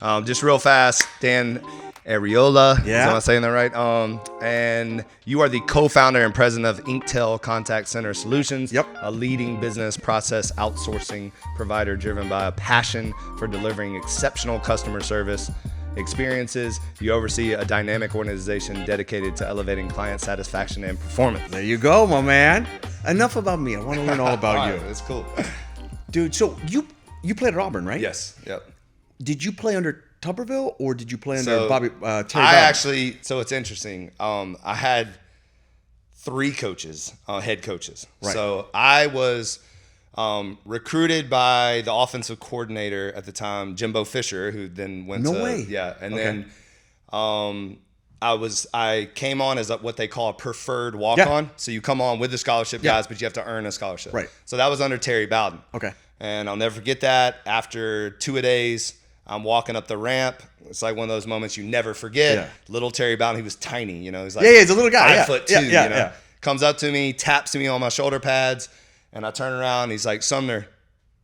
Just real fast, Dan Ariola. Yeah. Am I saying that right? And you are the co-founder and president of Inktel Contact Center Solutions. Yep. A leading business process outsourcing provider driven by a passion for delivering exceptional customer service experiences. You oversee a dynamic organization dedicated to elevating client satisfaction and performance. There you go, my man. Enough about me. I want to learn all about you. Right, that's cool. Dude, so you played at Auburn, right? Yes. Yep. Did you play under Tuberville or did you play under So, Terry I Bowden? actually, so it's interesting. I had three coaches, head coaches. Right. So I was recruited by the offensive coordinator at the time, Jimbo Fisher, who then went No to, way. yeah. And Okay. then I came on as what they call a preferred walk-on. Yeah. So you come on with the scholarship Yeah. guys, but you have to earn a scholarship. Right. So that was under Terry Bowden. Okay. And I'll never forget that. After 2-a-days, I'm walking up the ramp. It's like one of those moments you never forget. Yeah. Little Terry Bowden, he was tiny, you know. He's like Yeah, he's a little guy. 5'2", Yeah, you know. yeah. Comes up to me, taps me on my shoulder pads, and I turn around. He's like, Sumner,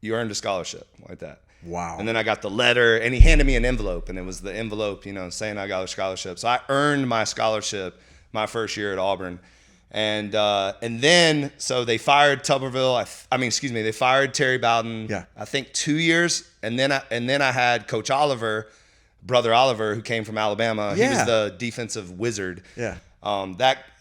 you earned a scholarship, like that. Wow. And then I got the letter, and he handed me an envelope, and it was the envelope, you know, saying I got a scholarship. So I earned my scholarship my first year at Auburn. And then, so they fired Tuberville. They fired Terry Bowden. Yeah. I think 2 years, and then I had Coach Oliver, Brother Oliver, who came from Alabama. Yeah. He was the defensive wizard. Yeah.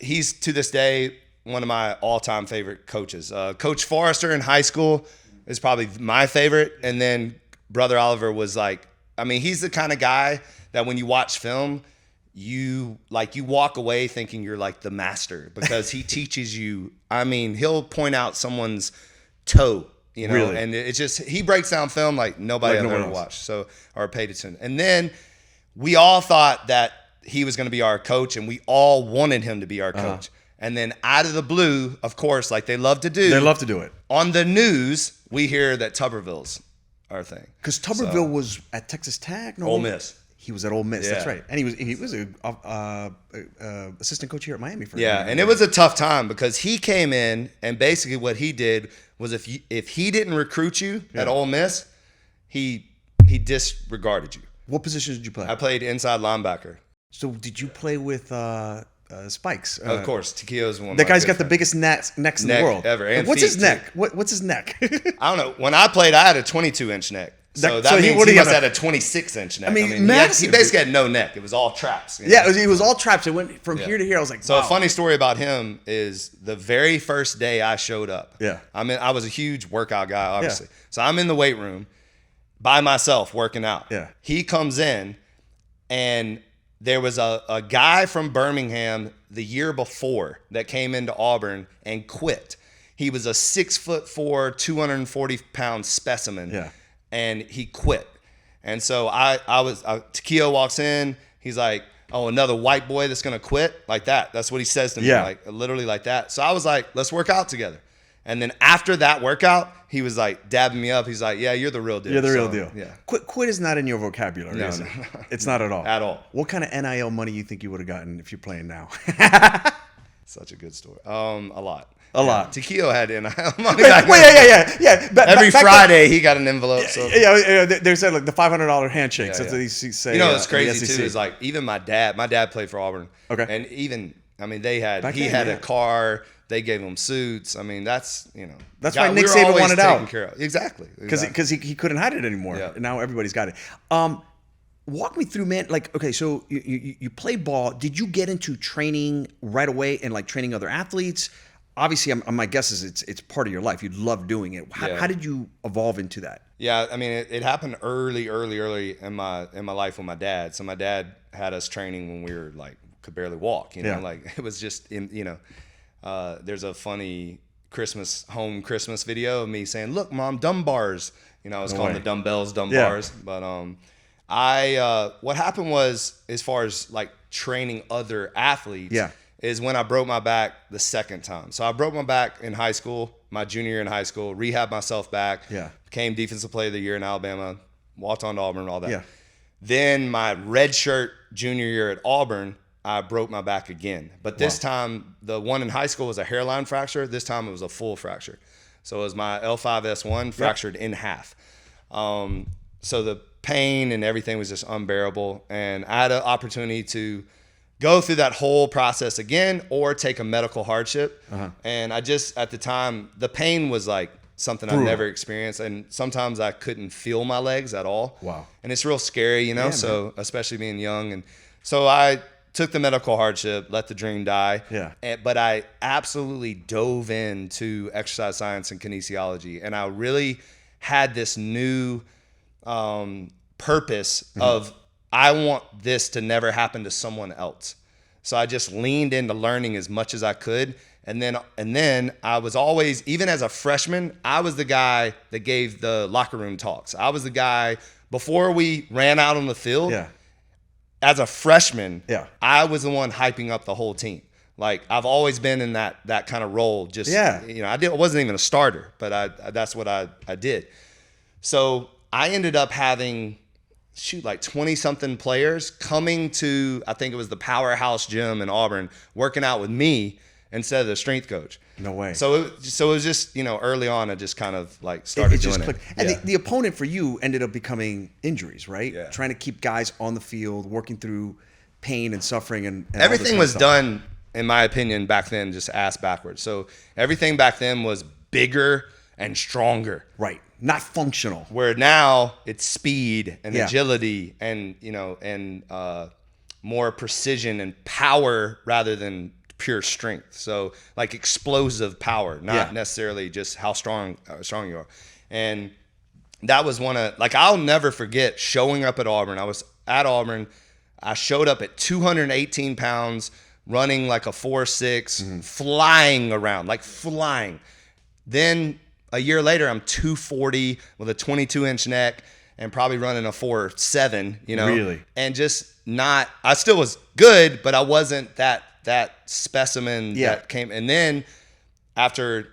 He's to this day one of my all-time favorite coaches. Coach Forrester in high school is probably my favorite, and then Brother Oliver was like, he's the kind of guy that when you watch film, you walk away thinking you're like the master because he teaches you. He'll point out someone's toe, you know, Really? and it's just he breaks down film like nobody Like no ever one else. watched, or paid attention. And then we all thought that he was going to be our coach, and we all wanted him to be our coach. And then out of the blue, of course, like they love to do, it. on the news, we hear that Tuberville's our thing. Because Tuberville was at Texas Tech? No, Ole Miss. He was at Ole Miss. That's Yeah. right. And he was a assistant coach here at Miami for Yeah, and it was a tough time because he came in, and basically what he did was if he didn't recruit you at Ole Miss, he disregarded you. What positions did you play? I played inside linebacker. So did you play with Spikes? Of course, Tikio's one. That guy's got the biggest necks in the Neck world. ever, and What's his feet, neck? What's his neck? I don't know. When I played, I had a 22-inch neck. So So that he- means what do he you must have have had a 26-inch neck. massive. He basically had no neck. It was all traps. You know? Yeah, it was all traps. It went from here to here. I was like, So wow. a funny story about him is the very first day I showed up. Yeah. I was a huge workout guy, obviously. So I'm in the weight room by myself working out. Yeah. He comes in, and there was a guy from Birmingham the year before that came into Auburn and quit. He was a 6'4", 240-pound specimen. Yeah. And he quit. And so Takio walks in. He's like, oh, another white boy that's going to quit? Like that. That's what he says to me. Yeah. Like literally like that. So I was like, let's work out together. And then after that workout, he was like dabbing me up. He's like, yeah, you're the real deal. You're the real So, deal. Yeah. Quit is not in your vocabulary, No, is no. it? It's not at all. At all. What kind of NIL money you think you would have gotten if you're playing now? Such a good story. A lot. A lot. Takio had NIL money. Yeah. Every Friday he got an envelope. So. Yeah, they said like the $500 handshakes. That's what they say. You know what's in the crazy SEC. too is like even my dad played for Auburn. Okay. And even he Back then, had yeah. a car. They gave him suits. That's That's why Nick Saban wanted out. Care of. Exactly. Because he couldn't hide it anymore. Yeah. And now everybody's got it. Walk me through, man. Like, okay, so you played ball. Did you get into training right away and like training other athletes? Obviously, my guess is it's part of your life. You love doing it. How did you evolve into that? Yeah, it happened early in my life with my dad. So my dad had us training when we were like could barely walk. Yeah. Like it was just there's a funny Christmas video of me saying, "Look, Mom, dumb bars." I was calling the dumbbells dumb bars. But what happened was, as far as like training other athletes, is when I broke my back the second time. So I broke my back in high school, my junior year in high school, rehabbed myself back, became defensive player of the year in Alabama, walked on to Auburn, all that. Yeah. Then my redshirt junior year at Auburn, I broke my back again. But this time, the one in high school was a hairline fracture. This time it was a full fracture. So it was my L5-S1 fractured in half. So pain and everything was just unbearable. And I had an opportunity to go through that whole process again or take a medical hardship. And I just, at the time, the pain was like something I've never experienced. And sometimes I couldn't feel my legs at all. Wow. And it's real scary, you know, so especially being young. And so I took the medical hardship, let the dream die. But I absolutely dove into exercise science and kinesiology. And I really had this new purpose of, I want this to never happen to someone else. So I just leaned into learning as much as I could. And then I was always, even as a freshman, I was the guy that gave the locker room talks. I was the guy, before we ran out on the field, as a freshman, I was the one hyping up the whole team. Like, I've always been in that kind of role. Just, you know, I wasn't even a starter, but that's what I did. So I ended up having, like 20 something players coming to, I think it was the Powerhouse Gym in Auburn, working out with me instead of the strength coach. No way. So it was just, you know, early on, I just kind of like started doing it. And the opponent for you ended up becoming injuries, right? Trying to keep guys on the field, working through pain and suffering and everything was done, in my opinion, back then, just ass backwards. So everything back then was bigger and stronger. Right. Not functional. Where now it's speed and agility and, you know, and more precision and power rather than pure strength. So like explosive power, not necessarily just how strong you are. And that was one of, like, I'll never forget showing up at Auburn. I was at Auburn. I showed up at 218 pounds, running like a 4.6, flying around, like flying. Then a year later, I'm 240 with a 22-inch neck and probably running a 4.7, you know? Really? And just not, I still was good, but I wasn't that specimen that came. And then after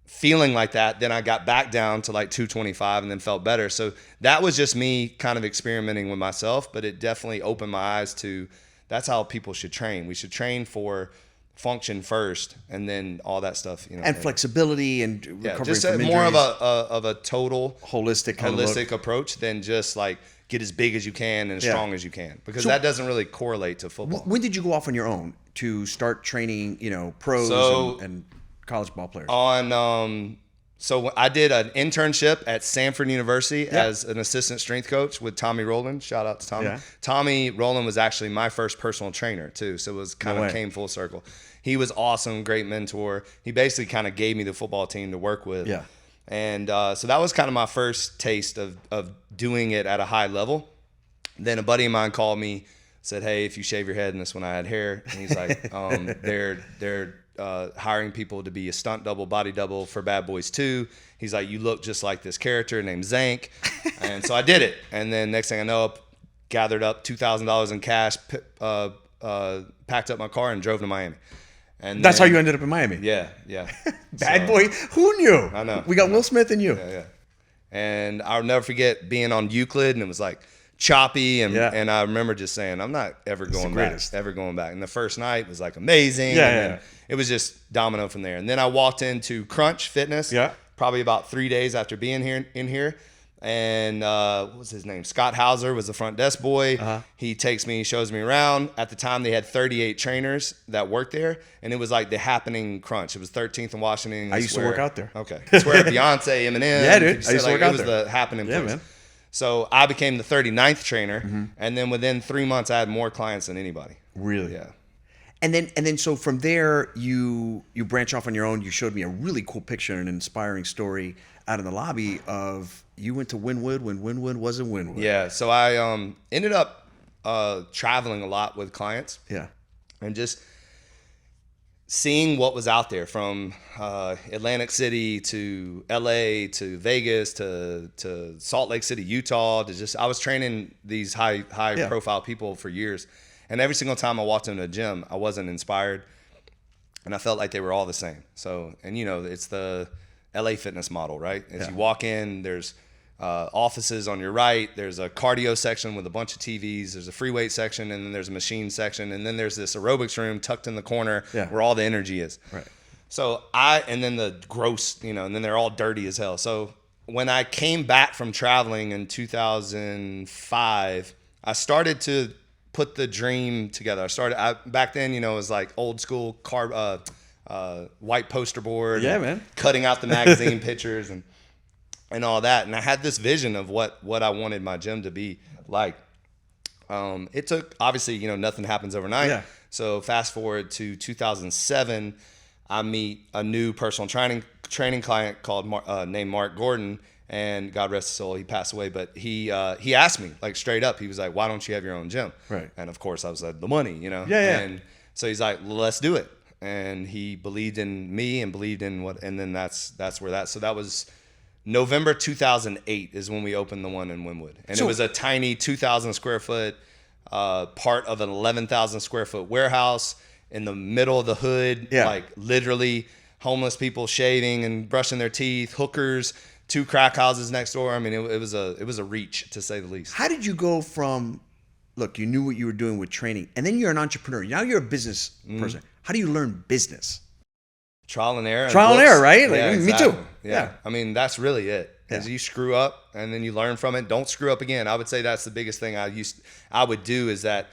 feeling like that, then I got back down to like 225 and then felt better. So that was just me kind of experimenting with myself, but it definitely opened my eyes to, that's how people should train. We should train for function first, and then all that stuff, you know, and flexibility and recovery just from more injuries. of a total holistic approach than just like get as big as you can and as strong as you can, because that doesn't really correlate to football. When did you go off on your own to start training, you know, pros and college ball players? So I did an internship at Samford University as an assistant strength coach with Tommy Rowland. Shout out to Tommy. Yeah. Tommy Rowland was actually my first personal trainer too, so it was kind of came full circle. He was awesome, great mentor. He basically kind of gave me the football team to work with. Yeah. And so that was kind of my first taste of doing it at a high level. Then a buddy of mine called me, said, "Hey, if you shave your head," and this when I had hair, and he's like, they're hiring people to be a stunt double, body double for Bad Boys 2. He's like, "You look just like this character named Zank." And so I did it. And then next thing I know, gathered up $2,000 in cash, packed up my car and drove to Miami. And that's how you ended up in Miami. Yeah. Bad boy. Who knew? I know. We got Will Smith and you. Yeah. And I'll never forget being on Euclid, and it was like choppy, and I remember just saying, I'm not ever going back. And the first night was like amazing. And it was just domino from there. And then I walked into Crunch Fitness probably about 3 days after being in here. And what was his name? Scott Hauser was the front desk boy. He takes me, shows me around. At the time, they had 38 trainers that worked there, and it was like the happening Crunch. It was 13th and Washington. I used to work out there. Okay, it's where Beyonce, Eminem. Yeah, dude. I used to work out there. It was the happening place. Yeah, man. So I became the 39th trainer, and then within 3 months, I had more clients than anybody. Really? Yeah. And then so from there you branch off on your own. You showed me a really cool picture and an inspiring story out in the lobby of you went to Wynwood when Wynwood wasn't Wynwood. Yeah. So I ended up traveling a lot with clients. Yeah. And just seeing what was out there, from Atlantic City to LA to Vegas to Salt Lake City, Utah, to just, I was training these high profile people for years. And every single time I walked into a gym, I wasn't inspired, and I felt like they were all the same. So, and you know, it's the LA fitness model, right? As you walk in, there's offices on your right, there's a cardio section with a bunch of TVs, there's a free weight section, and then there's a machine section, and then there's this aerobics room tucked in the corner where all the energy is. Right. So and then the gross, you know, and then they're all dirty as hell. So when I came back from traveling in 2005, I started to put the dream together. Back then, it was like old school white poster board. Yeah, man. Cutting out the magazine pictures and all that. And I had this vision of what I wanted my gym to be like. It took, obviously, nothing happens overnight. Yeah. So fast forward to 2007, I meet a new personal training client named Mark Gordon, and God rest his soul, he passed away. But he asked me, like, straight up, he was like, "Why don't you have your own gym?" Right. And of course I was like, "The money, Yeah. And so he's like, "Let's do it." And he believed in me and believed in and then that's where that. So that was November 2008 is when we opened the one in Wynwood, and it was a tiny 2,000 square foot part of an 11,000 square foot warehouse in the middle of the hood. Yeah. Like literally homeless people shaving and brushing their teeth, hookers, 2 crack houses next door. I mean, it was a reach, to say the least. How did you go from, look, you knew what you were doing with training, and then you're an entrepreneur. Now you're a business person. How do you learn business? Trial and error. Trial and error, right? Yeah, Me exactly. too. Yeah. I mean, that's really it. As you screw up and then you learn from it. Don't screw up again. I would say that's the biggest thing I would do is that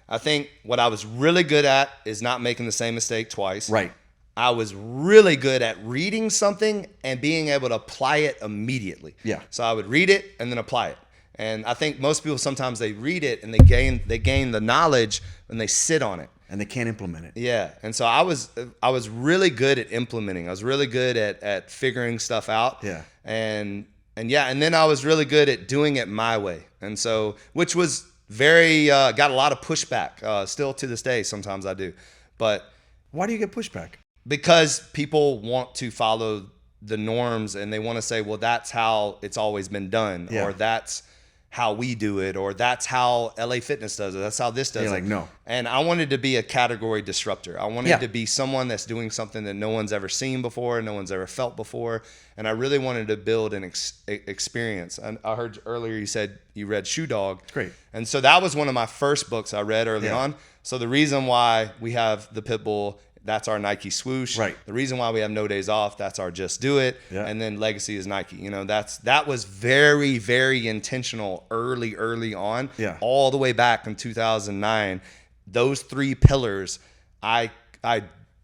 I think what I was really good at is not making the same mistake twice. Right. I was really good at reading something and being able to apply it immediately. Yeah. So I would read it and then apply it. And I think most people sometimes they read it and they gain the knowledge and they sit on it. And they can't implement it. Yeah. And so I was really good at implementing. I was really good at figuring stuff out. Yeah. And then I was really good at doing it my way. And so, which was very, got a lot of pushback, still to this day. Sometimes I do, but why do you get pushback? Because people want to follow the norms and they want to say, well, that's how it's always been done, or that's how we do it, or that's how LA Fitness does it. That's how this does it. You're like, no. And I wanted to be a category disruptor. I wanted to be someone that's doing something that no one's ever seen before, no one's ever felt before. And I really wanted to build an experience. And I heard earlier you said you read Shoe Dog. Great. And so that was one of my first books I read early on. So the reason why we have the Pit Bull, that's our Nike swoosh. Right. The reason why we have No Days Off, that's our Just Do It. Yeah. And then Legacy is Nike. That was very, very intentional early on. Yeah. All the way back in 2009. Those 3 pillars, I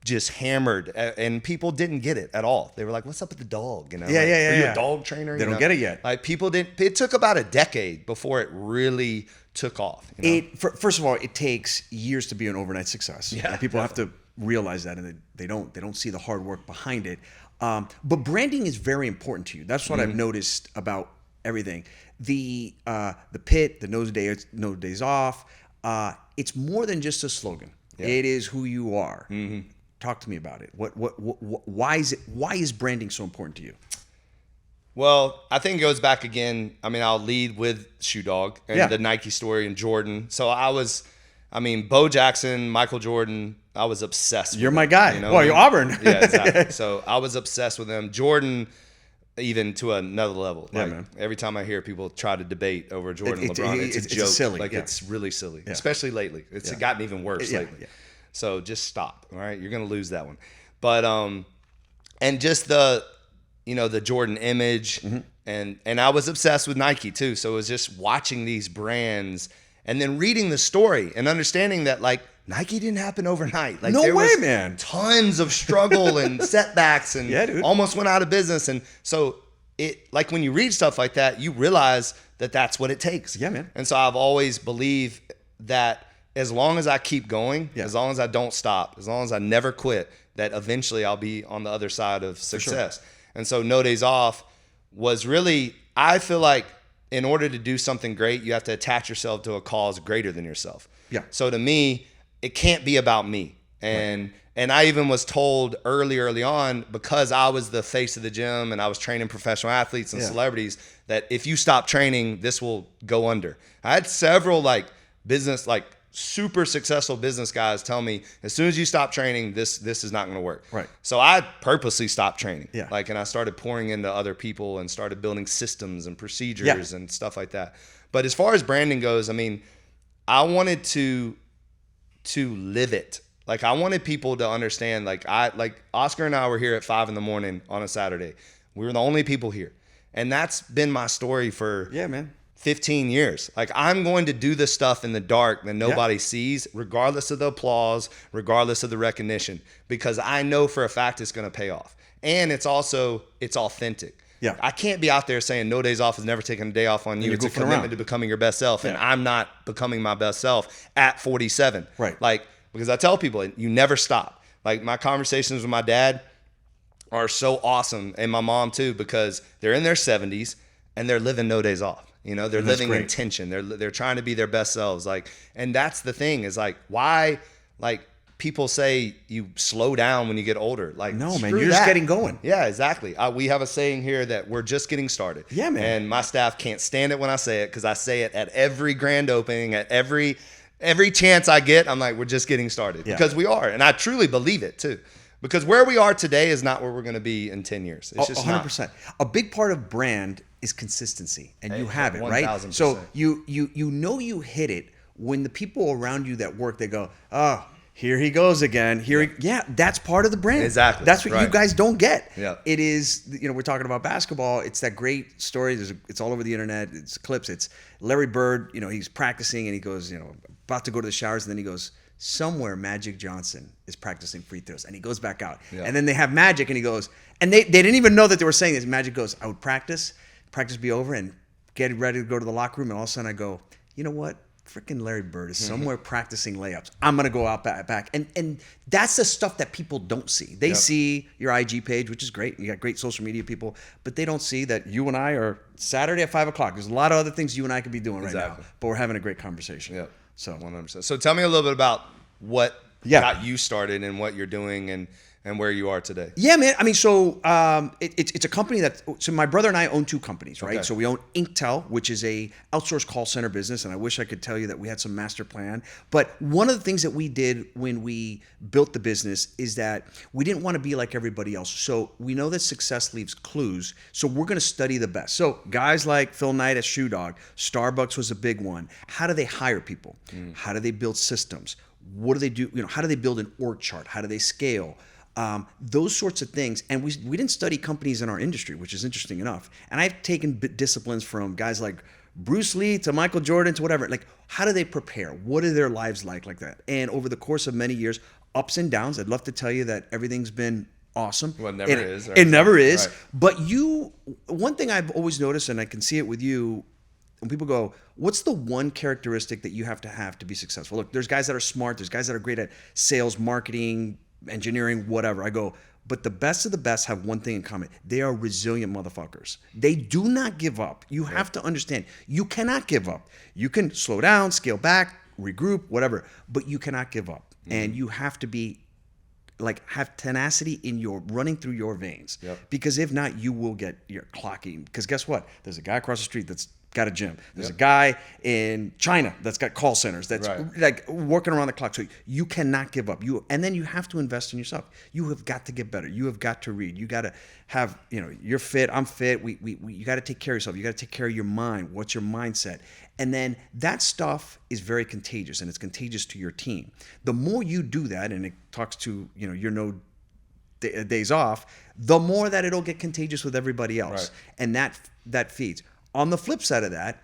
just hammered, and people didn't get it at all. They were like, "What's up with the dog?" Are you a dog trainer? They don't get it yet. Like people didn't. It took about a decade before it really took off. First of all, it takes years to be an overnight success. Yeah, and people have to realize that, and they don't see the hard work behind it. But branding is very important to you. That's what I've noticed about everything. The pit, the no days off. It's more than just a slogan. Yeah. It is who you are. Mm-hmm. Talk to me about it. Why is branding so important to you? Well, I think it goes back again. I mean, I'll lead with Shoe Dog and the Nike story and Jordan. So Bo Jackson, Michael Jordan, I was obsessed with You're my guy. Well, you're Auburn. Yeah, exactly. So I was obsessed with them. Jordan, even to another level. Yeah, like, man. Every time I hear people try to debate over Jordan and LeBron, it's a joke. Silly. It's really silly, especially lately. It's gotten even worse lately. Yeah. So just stop, all right? You're going to lose that one. But, and just the Jordan image, and I was obsessed with Nike too. So it was just watching these brands and then reading the story and understanding that, like, Nike didn't happen overnight. Like, no there way, was man. Tons of struggle and setbacks and almost went out of business. And so like when you read stuff like that, you realize that that's what it takes. Yeah, man. And so I've always believed that as long as I keep going, as long as I don't stop, as long as I never quit, that eventually I'll be on the other side of success. Sure. And so No Days Off was really, I feel like in order to do something great, you have to attach yourself to a cause greater than yourself. Yeah. So to me, it can't be about me. And I even was told early on, because I was the face of the gym and I was training professional athletes and celebrities, that if you stop training, this will go under. I had several super successful business guys tell me, as soon as you stop training, this is not going to work. Right. So I purposely stopped training. Yeah. And I started pouring into other people and started building systems and procedures and stuff like that. But as far as branding goes, I mean, I wanted to live it. Like, I wanted people to understand, like Oscar and I were here at 5 a.m. on a Saturday. We were the only people here. And that's been my story for Yeah, man. 15 years. Like, I'm going to do the stuff in the dark that nobody sees, regardless of the applause, regardless of the recognition, because I know for a fact it's going to pay off. And it's authentic. Yeah. I can't be out there saying no days off is never taking a day off on you. It's a commitment to becoming your best self. And I'm not becoming my best self at 47. Right. Like, because I tell people, you never stop. Like, my conversations with my dad are so awesome, and my mom too, because they're in their 70s and they're living no days off. You know, they're living in tension. They're trying to be their best selves. Like, and that's the thing is like, why, like, people say you slow down when you get older. Like, no, man, you're just getting going. Yeah, exactly. We have a saying here that we're just getting started. Yeah, man. And my staff can't stand it when I say it, because I say it at every grand opening, at every chance I get. I'm like, we're just getting started, because we are. And I truly believe it too. Because where we are today is not where we're going to be in 10 years. It's just 100%. not. A big part of brand is consistency, and you have it, right? 1000%. So you know you hit it when the people around you that work, they go, oh, here he goes again. That's part of the brand. Exactly. That's what you guys don't get. Yeah. It is, we're talking about basketball. It's that great story. It's all over the internet. It's clips. It's Larry Bird, he's practicing and he goes, about to go to the showers, and then he goes, somewhere Magic Johnson is practicing free throws, and he goes back out. Yeah. And then they have Magic, and he goes, and they didn't even know that they were saying this. Magic goes, I would practice be over and get ready to go to the locker room, and all of a sudden I go, you know what? Freaking Larry Bird is somewhere practicing layups. I'm gonna go out back. And that's the stuff that people don't see. They see your IG page, which is great. You got great social media people, but they don't see that you and I are Saturday at 5 o'clock. There's a lot of other things you and I could be doing right now, but we're having a great conversation. Yeah. So 100%. So tell me a little bit about what got you started and what you're doing and where you are today. Yeah, man. I mean, so it's a company so my brother and I own two companies, right? Okay. So we own Inktel, which is a outsourced call center business, and I wish I could tell you that we had some master plan. But one of the things that we did when we built the business is that we didn't want to be like everybody else. So we know that success leaves clues. So we're going to study the best. So guys like Phil Knight at Shoe Dog, Starbucks was a big one. How do they hire people? How do they build systems? What do they do? How do they build an org chart? How do they scale? Those sorts of things. And we didn't study companies in our industry, which is interesting enough. And I've taken disciplines from guys like Bruce Lee to Michael Jordan to whatever. Like, how do they prepare? What are their lives like that? And over the course of many years, ups and downs, I'd love to tell you that everything's been awesome. Well, it never is. It never is. Right. But one thing I've always noticed, and I can see it with you, when people go, what's the one characteristic that you have to be successful? Look, there's guys that are smart. There's guys that are great at sales, marketing, engineering, whatever. I go, but the best of the best have one thing in common. They are resilient motherfuckers. They do not give up. You have to understand, you cannot give up. You can slow down, scale back, regroup, whatever, but you cannot give up. And you have to be have tenacity in your running through your veins. Because if not, you will get your clocking. Because guess what? There's a guy across the street that's got a gym. There's a guy in China that's got call centers that's like working around the clock. So you cannot give up. And then you have to invest in yourself. You have got to get better. You have got to read. You got to have, you're fit, I'm fit. You got to take care of yourself. You got to take care of your mind. What's your mindset? And then that stuff is very contagious, and it's contagious to your team. The more you do that, and it talks to, your no days off, the more that it'll get contagious with everybody else. And that feeds. On the flip side of that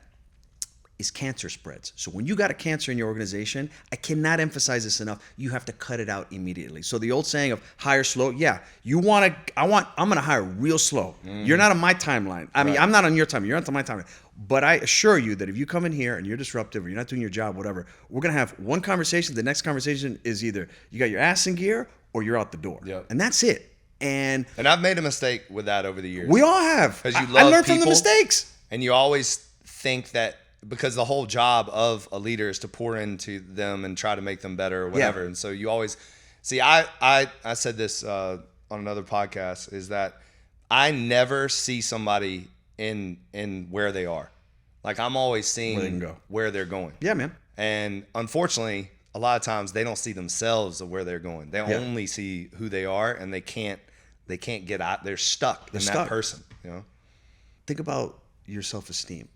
is cancer spreads. So when you got a cancer in your organization, I cannot emphasize this enough. You have to cut it out immediately. So the old saying of hire slow, I'm going to hire real slow. You're not on my timeline. I mean, I'm not on your timeline. You're not on my timeline. But I assure you that if you come in here and you're disruptive or you're not doing your job, whatever, we're going to have one conversation. The next conversation is either you got your ass in gear or you're out the door. And that's it. And I've made a mistake with that over the years. We all have. Because I learned from the mistakes. And you always think that because the whole job of a leader is to pour into them and try to make them better or whatever. And so you always see, I said this on another podcast, is that I never see somebody in where they are. Like, I'm always seeing where they're going. Yeah, man. And unfortunately, a lot of times they don't see themselves of where they're going. They only see who they are, and they can't get out. They're stuck in that person. Think about your self-esteem.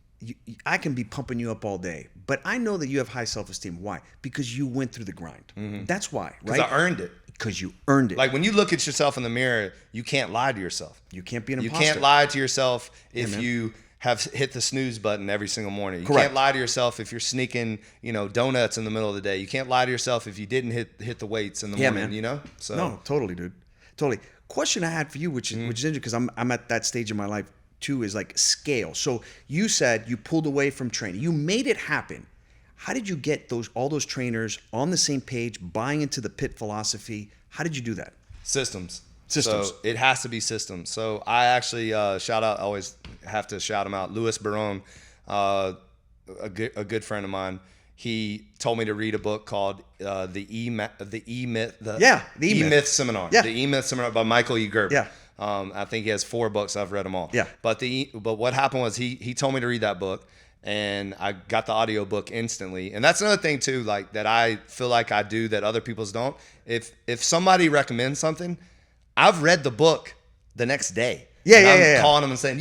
I can be pumping you up all day, but I know that you have high self-esteem. Why? Because you went through the grind. That's why, right? Because I earned it. Because you earned it. Like when you look at yourself in the mirror, you can't lie to yourself. You can't be an imposter. You can't lie to yourself if you have hit the snooze button every single morning. You can't lie to yourself if you're sneaking, donuts in the middle of the day. You can't lie to yourself if you didn't hit the weights in the morning, So no, totally, dude. Totally. Question I had for you, which is interesting because I'm at that stage in my life too, is like scale. So you said you pulled away from training. You made it happen. How did you get all those trainers on the same page, buying into the PIT philosophy? How did you do that? Systems. So it has to be systems. So I actually shout out, always have to shout him out, Louis Barone, a good friend of mine. He told me to read a book called the E-Myth Seminar. Yeah. The E-Myth Seminar by Michael E. Gerber. Yeah. I think he has 4 books. I've read them all. Yeah. But what happened was he told me to read that book, and I got the audiobook instantly. And that's another thing too, like that I feel like I do that other people's don't. If somebody recommends something, I've read the book the next day. I'm calling them and saying,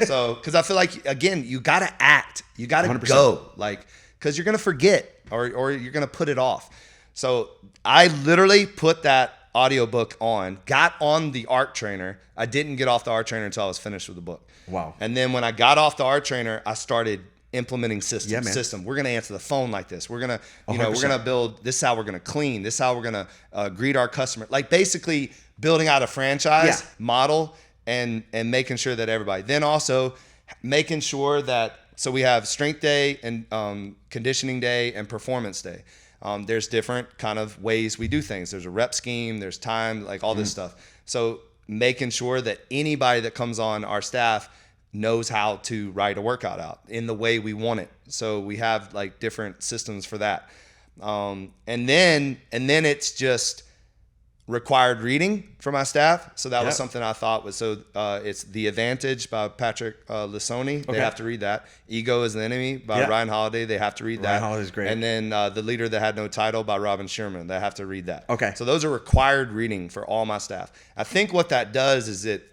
So, because I feel like, again, you got to act. You got to go. Like, because you're going to forget or you're going to put it off. So I literally put that audiobook on, got on the art trainer. I didn't get off the art trainer until I was finished with the book. Wow. And then when I got off the art trainer, I started implementing systems. Yeah, man. System. We're going to answer the phone like this. We're going to, we're going to build, this is how we're going to clean. This is how we're going to greet our customer. Like basically building out a franchise model and making sure that everybody, then also making sure that, so we have strength day and conditioning day and performance day. There's different kind of ways we do things. There's a rep scheme, there's time, like all this stuff. So making sure that anybody that comes on our staff knows how to write a workout out in the way we want it. So we have like different systems for that. And then it's just required reading for my staff. So that was something I thought was, it's The Advantage by Patrick Lissoni. They have to read that. Ego is the Enemy by Ryan Holiday. They have to read that. Ryan Holiday's great. And then The Leader That Had No Title by Robin Sherman. They have to read that. Okay. So those are required reading for all my staff. I think what that does is it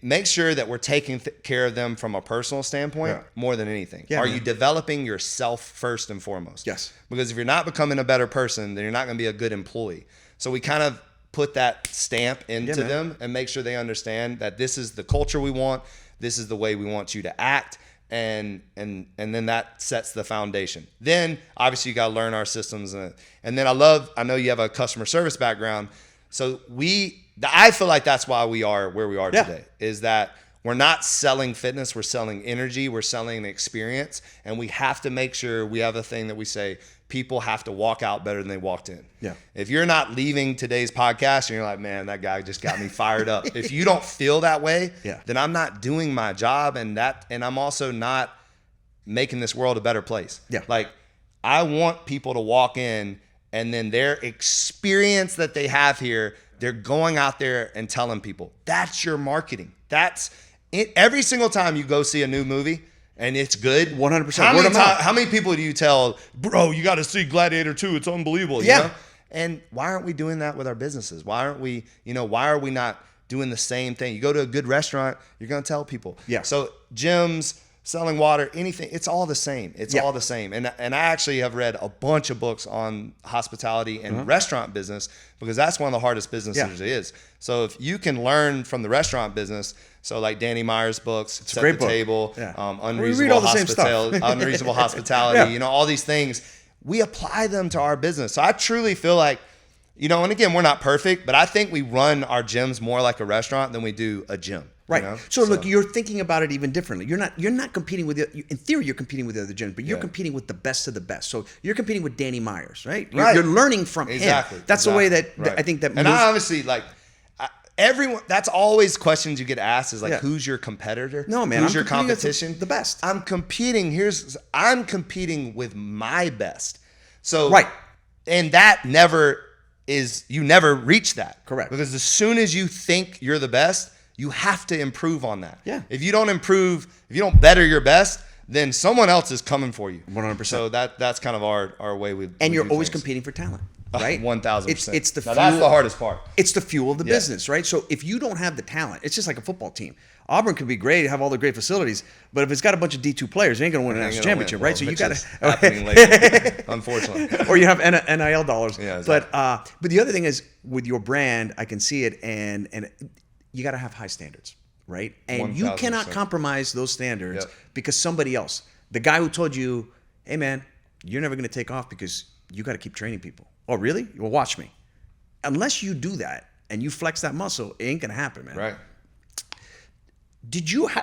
makes sure that we're taking care of them from a personal standpoint more than anything. Are you developing yourself first and foremost? Yes. Because if you're not becoming a better person, then you're not going to be a good employee. So we kind of put that stamp into them and make sure they understand that this is the culture we want. This is the way we want you to act. And then that sets the foundation. Then obviously you got to learn our systems. And then I know you have a customer service background. So I feel like that's why we are where we are today, is that we're not selling fitness, we're selling energy, we're selling an experience, and we have to make sure we have a thing that we say, people have to walk out better than they walked in. Yeah. If you're not leaving today's podcast and you're like, man, that guy just got me fired up. If you don't feel that way, then I'm not doing my job, and I'm also not making this world a better place. Yeah. Like I want people to walk in and then their experience that they have here, they're going out there and telling people. That's your marketing. That's it. Every single time you go see a new movie and it's good, 100%. How many people do you tell, bro, you got to see Gladiator 2, it's unbelievable, you know? And why aren't we doing that with our businesses? Why are we not doing the same thing? You go to a good restaurant, you're going to tell people. Yeah. So gyms, selling water, anything, it's all the same. It's all the same. And I actually have read a bunch of books on hospitality and restaurant business, because that's one of the hardest businesses there is. So if you can learn from the restaurant business, so like Danny Meyer's books, it's Set a great the book. Table, Unreasonable Hospitality, all these things, we apply them to our business. So I truly feel like, and again, we're not perfect, but I think we run our gyms more like a restaurant than we do a gym. Right. So look, you're thinking about it even differently. You're not competing with in theory, you're competing with the other gyms, but you're competing with the best of the best. So you're competing with Danny Myers, right? You're learning from him. That's the way that I think that. And I obviously everyone. That's always questions you get asked is like, who's your competitor? No, man. Who's your competition? The best. I'm competing. I'm competing with my best. So and that never is. You never reach that. Correct. Because as soon as you think you're the best, you have to improve on that. Yeah. If you don't improve, if you don't better your best, then someone else is coming for you. 100%. So that's kind of our way we. And you're always competing for talent. right? 1,000%. It's the now, fuel. that's the hardest part. It's the fuel of the business, right? So if you don't have the talent, it's just like a football team. Auburn could be great, have all the great facilities, but if it's got a bunch of D2 players, it ain't going to win a national championship, right? So you got to happening lately, unfortunately. Or you have NIL dollars. Yeah, exactly. But the other thing is with your brand, I can see it, and you got to have high standards, right? And 1,000%. you cannot compromise those standards Yep. because somebody else, the guy who told you, hey man, you're never going to take off because you got to keep training people. Oh, really? Well, watch me. Unless you do that and you flex that muscle, it ain't going to happen, man. Right.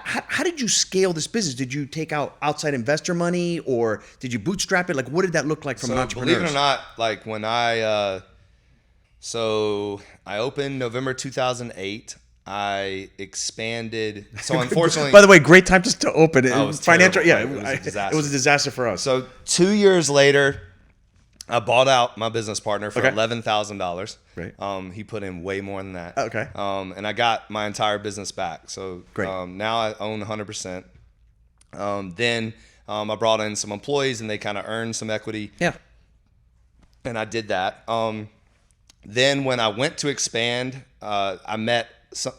How did you scale this business? Did you take out outside investor money or did you bootstrap it? Like, what did that look like from an entrepreneur? Believe it or not, like when I opened November 2008, I expanded. So unfortunately, by the way, great time just to open it. Oh, it was financial, terrible. yeah, It was a disaster. It was a disaster for us. So 2 years later, I bought out my business partner for Okay. $11,000. Great. He put in way more than that. Okay. And I got my entire business back. So Great. Now I own 100%. Then I brought in some employees and they kind of earned some equity. Yeah. And I did that. Then when I went to expand, I met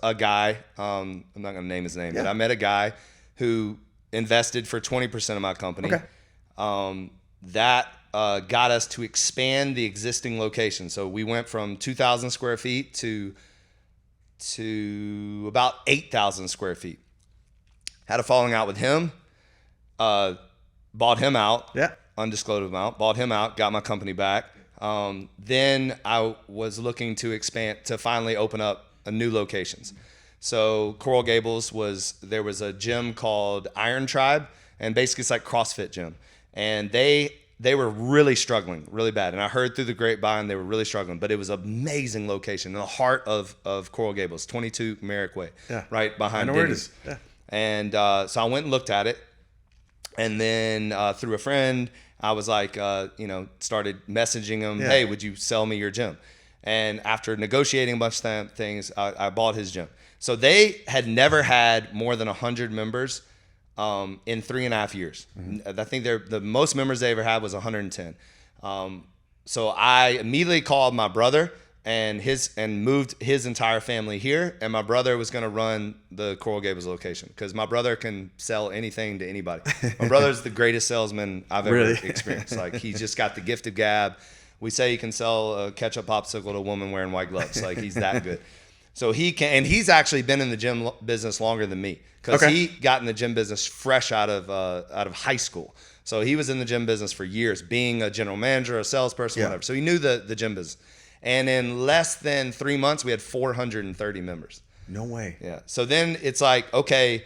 a guy. I'm not going to name his name, but I met a guy who invested for 20% of my company. Okay. That got us to expand the existing location. So we went from 2,000 square feet to about 8,000 square feet. Had a falling out with him. Bought him out. Yeah. Undisclosed amount. Bought him out. Got my company back. Then I was looking to expand to finally open up a new locations. So Coral Gables there was a gym called Iron Tribe, and basically it's like CrossFit gym. And they were really struggling, really bad. And I heard through the grapevine they were really struggling, but it was an amazing location in the heart of Coral Gables, 22 Merrick Way, right behind I know where it Denny's. is. Yeah. And so I went and looked at it. And then through a friend, I was like, started messaging him, hey, would you sell me your gym? And after negotiating a bunch of things, I bought his gym. So they had never had more than 100 members in 3.5 years. Mm-hmm. I think the most members they ever had was 110. So I immediately called my brother and moved his entire family here. And my brother was going to run the Coral Gables location because my brother can sell anything to anybody. My brother's the greatest salesman I've ever experienced. Like, he's just got the gift of gab. We say he can sell a ketchup popsicle to a woman wearing white gloves. Like, he's that good. So he can, and he's actually been in the gym business longer than me because he got in the gym business fresh out of high school. So he was in the gym business for years, being a general manager, a salesperson, whatever. So he knew the gym business. And in less than 3 months, we had 430 members. No way. Yeah. So then it's like, okay,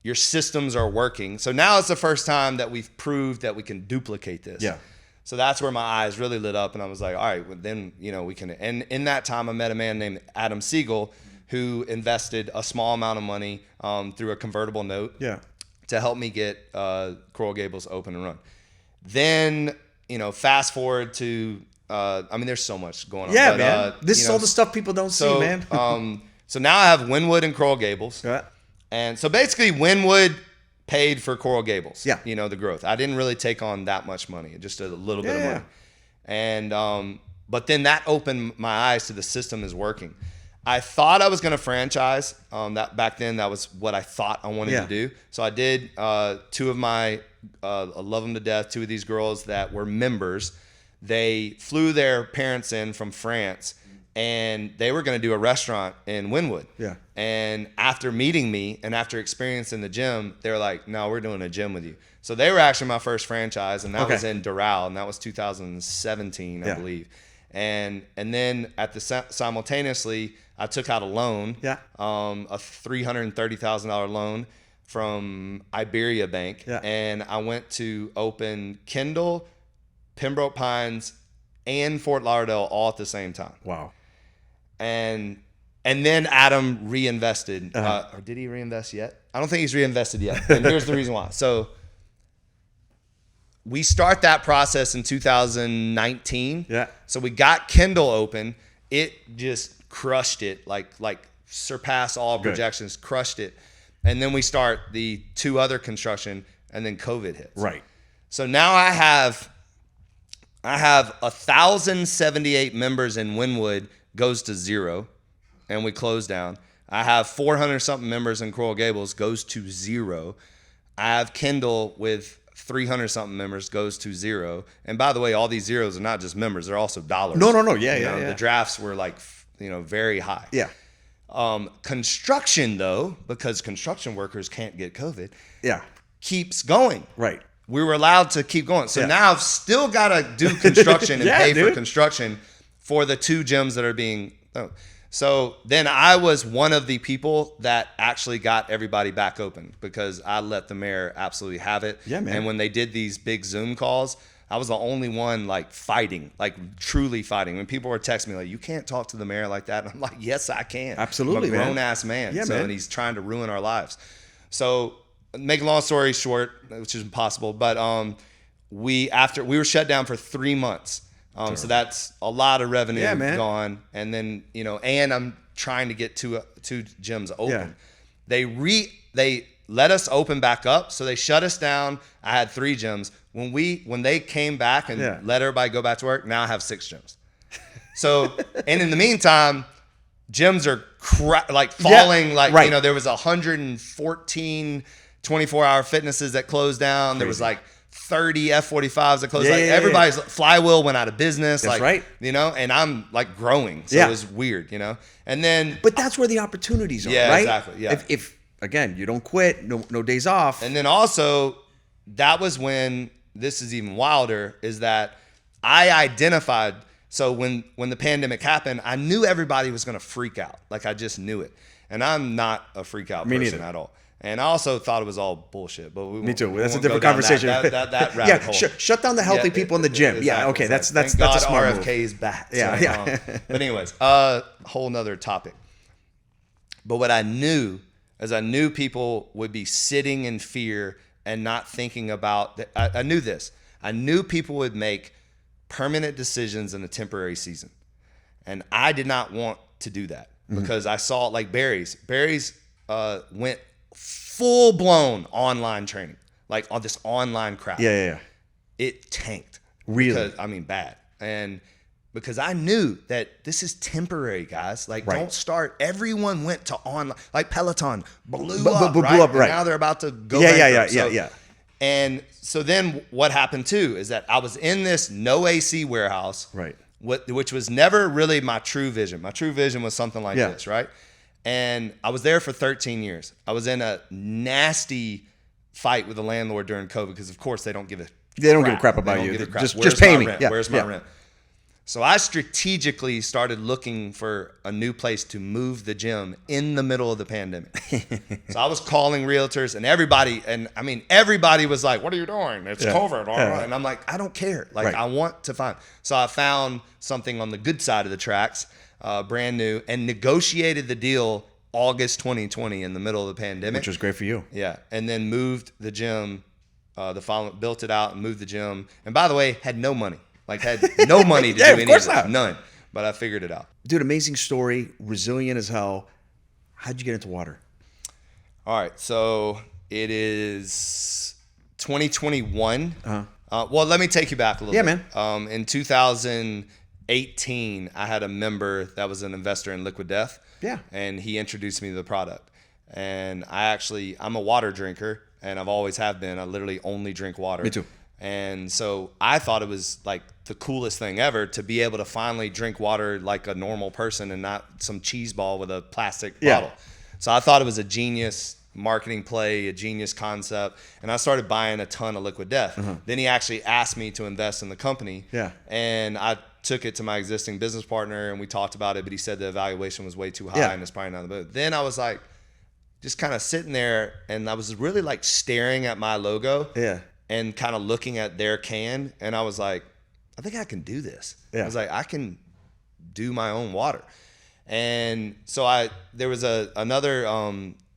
your systems are working. So now it's the first time that we've proved that we can duplicate this. Yeah. So that's where my eyes really lit up, and I was like, all right, well, then, we can. And in that time, I met a man named Adam Siegel who invested a small amount of money through a convertible note to help me get Coral Gables open and run. Then, fast forward to, there's so much going on. Yeah, but, man. This is all the stuff people don't see, man. So now I have Wynwood and Coral Gables. Yeah. And so basically Wynwood paid for Coral Gables. Yeah. The growth. I didn't really take on that much money, just a little bit of money. And but then that opened my eyes to the system is working. I thought I was going to franchise. That back then, that was what I thought I wanted to do. So I did. Two of my, I love them to death. Two of these girls that were members, they flew their parents in from France, and they were going to do a restaurant in Wynwood. Yeah. And after meeting me and after experiencing the gym, they were like, no, we're doing a gym with you. So they were actually my first franchise, and that was in Doral, and that was 2017, I believe. And then simultaneously, I took out a loan, a $330,000 loan from Iberia Bank, and I went to open Kendall, Pembroke Pines, and Fort Lauderdale all at the same time. Wow. And then Adam reinvested. Or did he reinvest yet? I don't think he's reinvested yet. And here's the reason why. So we start that process in 2019. Yeah. So we got Kendall open. It just crushed it, like surpassed all projections, crushed it. And then we start the two other construction, and then COVID hits. Right. So now I have I have 1,078 members in Wynwood, goes to 0, and we close down. I have 400 something members in Coral Gables, goes to 0. I have Kendall with 300 something members, goes to 0. And by the way, all these zeros are not just members; they're also dollars. No. Yeah. The drafts were like, very high. Yeah. Construction though, because construction workers can't get COVID. Yeah. Keeps going. Right. We were allowed to keep going. So now I've still got to do construction and pay for construction for the 2 gyms that are being. So then I was one of the people that actually got everybody back open because I let the mayor absolutely have it. Yeah, man. And when they did these big Zoom calls, I was the only one like fighting, like truly fighting. When people were texting me like, "You can't talk to the mayor like that," and I'm like, "Yes, I can. Absolutely, I'm a grown ass man." Yeah, man. And he's trying to ruin our lives. So, make a long story short, which is impossible, but we were shut down for 3 months. So that's a lot of revenue gone. And then, and I'm trying to get two gyms open. Yeah. They let us open back up. So they shut us down. I had 3 gyms. When they came back and let everybody go back to work, now I have 6 gyms. So, and in the meantime, gyms are falling. There was 114 24-hour fitnesses that closed down. Crazy. There was like 30 F45s that closed. Everybody's Flywheel went out of business. That's right. And I'm like growing. So it was weird, And then, but that's where the opportunities are, right? Yeah, exactly. Yeah. If again, you don't quit, no days off. And then also, that was when this is even wilder. Is that I identified. So when the pandemic happened, I knew everybody was going to freak out. Like I just knew it, and I'm not a freak out person at all. And I also thought it was all bullshit. But me too. That's a different conversation. That rabbit hole. Shut down the healthy people in the gym. Exactly, yeah, okay. Exactly. That's a smart RFK move. is back. Yeah. But anyways, whole nother topic. But what I knew is I knew people would be sitting in fear and not thinking about that. I knew this. I knew people would make permanent decisions in a temporary season. And I did not want to do that because I saw like Barry's went full blown online training, like on this online crap. Yeah. It tanked. Really? Bad. And because I knew that this is temporary, guys. Like, don't start. Everyone went to online, like Peloton blew up, right? And now they're about to go bankrupt. Yeah. And so then what happened too is that I was in this no AC warehouse, right? Which was never really my true vision. My true vision was something like this, right? And I was there for 13 years. I was in a nasty fight with the landlord during COVID because, of course, they don't give a crap about you. Just pay me. Where's my rent? So I strategically started looking for a new place to move the gym in the middle of the pandemic. So I was calling realtors and everybody was like, "What are you doing? It's COVID." And I'm like, I don't care. I want to find. So I found something on the good side of the tracks, brand new, and negotiated the deal August 2020 in the middle of the pandemic. Which was great for you. Yeah. And then moved the gym, built it out and moved the gym. And by the way, had no money. Had no money to do any of this. None. But I figured it out. Dude, amazing story. Resilient as hell. How'd you get into water? All right. So it is 2021. Well, let me take you back a little bit. Yeah, man. In 2018, I had a member that was an investor in Liquid Death. Yeah. And he introduced me to the product. And I'm a water drinker, and I've always have been. I literally only drink water. Me too. And so I thought it was like the coolest thing ever to be able to finally drink water like a normal person and not some cheese ball with a plastic bottle. So I thought it was a genius marketing play, a genius concept. And I started buying a ton of Liquid Death. Then he actually asked me to invest in the company. Yeah. And I took it to my existing business partner and we talked about it, but he said the evaluation was way too high and it's probably not the best. Then I was like, just kind of sitting there and I was really like staring at my logo. Yeah. And kind of looking at their can, and I was like, I think I can do this. Yeah. I was like, I can do my own water. And so there was another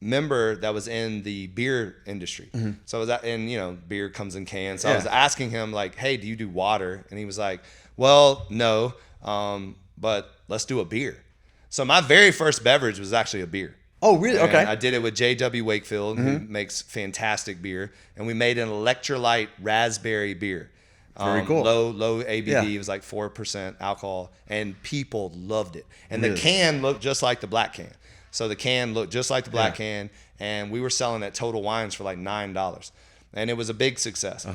member that was in the beer industry. So I was beer comes in cans. So I was asking him like, hey, do you do water? And he was like, well, no, but let's do a beer. So my very first beverage was actually a beer. Oh, really? And okay. I did it with J.W. Wakefield, who makes fantastic beer. And we made an electrolyte raspberry beer. Very cool. Low ABV. It was like 4% alcohol, and people loved it. And the can looked just like the black can. So the can looked just like the black can, and we were selling at Total Wines for like $9, and it was a big success.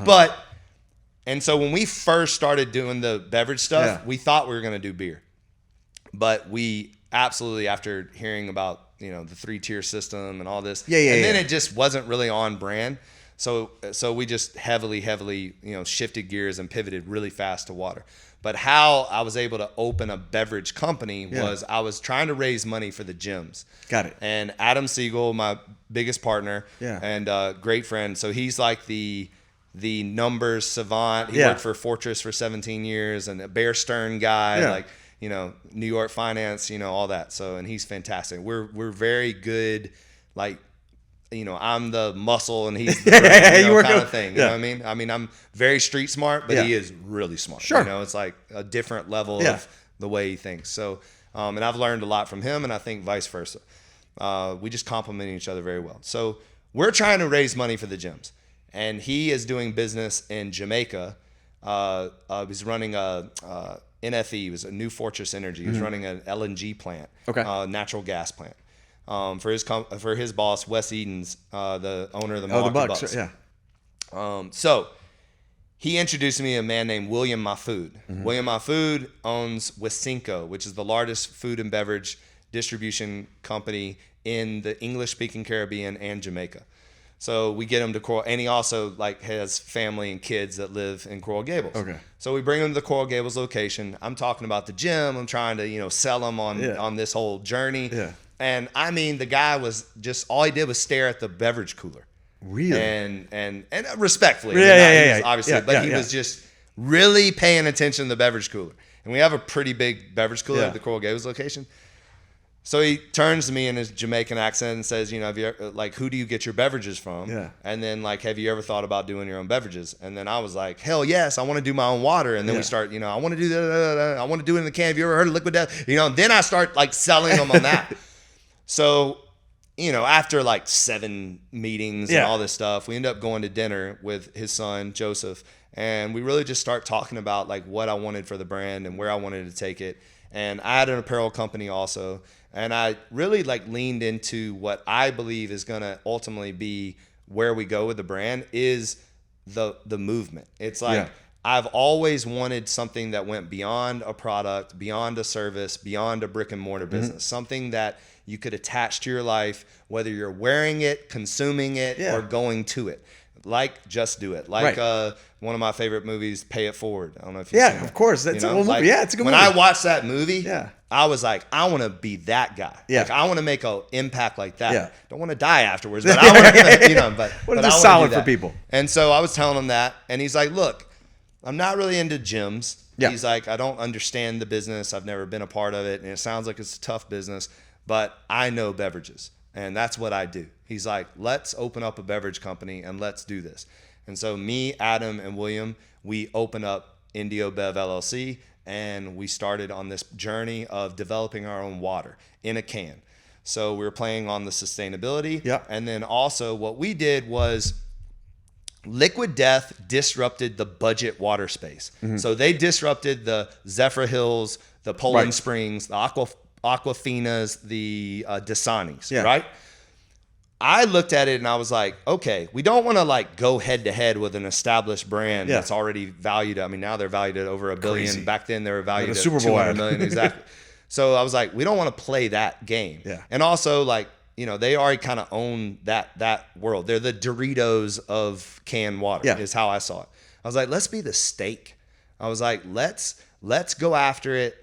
And so when we first started doing the beverage stuff, we thought we were going to do beer, but we absolutely, after hearing about the 3-tier system and all this, then it just wasn't really on brand. So we just heavily shifted gears and pivoted really fast to water. But how I was able to open a beverage company was I was trying to raise money for the gyms. Got it. And Adam Siegel, my biggest partner and great friend, so he's like the numbers savant. He worked for Fortress for 17 years and a Bear Stearns guy, like New York finance, all that. So, and he's fantastic. We're very good, like, I'm the muscle and he's the brain, kind of thing. You know what I mean? I mean, I'm very street smart, but he is really smart. Sure. It's like a different level of the way he thinks. So, and I've learned a lot from him, and I think vice versa. We just complement each other very well. So we're trying to raise money for the gyms, and he is doing business in Jamaica. He's running a NFE, it was a New Fortress Energy. He was running an LNG plant, natural gas plant. For his boss, Wes Edens, the owner of the Milwaukee Bucks. So he introduced me to a man named William Mahfood. William Mahfood owns Wisynco, which is the largest food and beverage distribution company in the English-speaking Caribbean and Jamaica. So we get him to Coral, and he also has family and kids that live in Coral Gables. Okay. So we bring him to the Coral Gables location. I'm talking about the gym. I'm trying to sell him on this whole journey. Yeah. And I mean, the guy was just, all he did was stare at the beverage cooler. Really? And respectfully. Obviously, he was just really paying attention to the beverage cooler. And we have a pretty big beverage cooler at the Coral Gables location. So he turns to me in his Jamaican accent and says, have you ever, who do you get your beverages from? Yeah. And then have you ever thought about doing your own beverages? And then I was like, hell yes, I want to do my own water. And then we start, I want to do that. I want to do it in the can. Have you ever heard of Liquid Death? Then I start selling them on that. So, after 7 meetings and all this stuff, we end up going to dinner with his son, Joseph. And we really just start talking about what I wanted for the brand and where I wanted to take it. And I had an apparel company also. And I really leaned into what I believe is going to ultimately be where we go with the brand is the movement. It's I've always wanted something that went beyond a product, beyond a service, beyond a brick and mortar business, something that you could attach to your life, whether you're wearing it, consuming it, or going to it. Just Do It. One of my favorite movies, Pay It Forward. I don't know if you've seen it. Of course. That's a good movie. Yeah, it's a good movie. When I watched that movie, I was like, I want to be that guy. Yeah. I want to make an impact like that. Yeah. Don't want to die afterwards, but I want to, but I solid for people. And so I was telling him that, and he's like, look, I'm not really into gyms. Yeah. He's like, I don't understand the business. I've never been a part of it, and it sounds like it's a tough business, but I know beverages, and that's what I do. He's like, let's open up a beverage company, and let's do this. And so me, Adam, and William, we opened up Indio Bev LLC, and we started on this journey of developing our own water in a can. So we were playing on the sustainability. Yep. And then also what we did was Liquid Death disrupted the budget water space. So they disrupted the Zephyr Hills, the Poland Springs, the Aquafinas, the Dasanis, right? I looked at it and I was like, okay, we don't want to go head to head with an established brand that's already valued. I mean, now they're valued at over $1 billion. Crazy. Back then they were valued at $200 million. Exactly. So I was like, we don't want to play that game. Yeah. And also they already kind of own that world. They're the Doritos of canned water is how I saw it. I was like, let's be the steak. I was like, let's go after it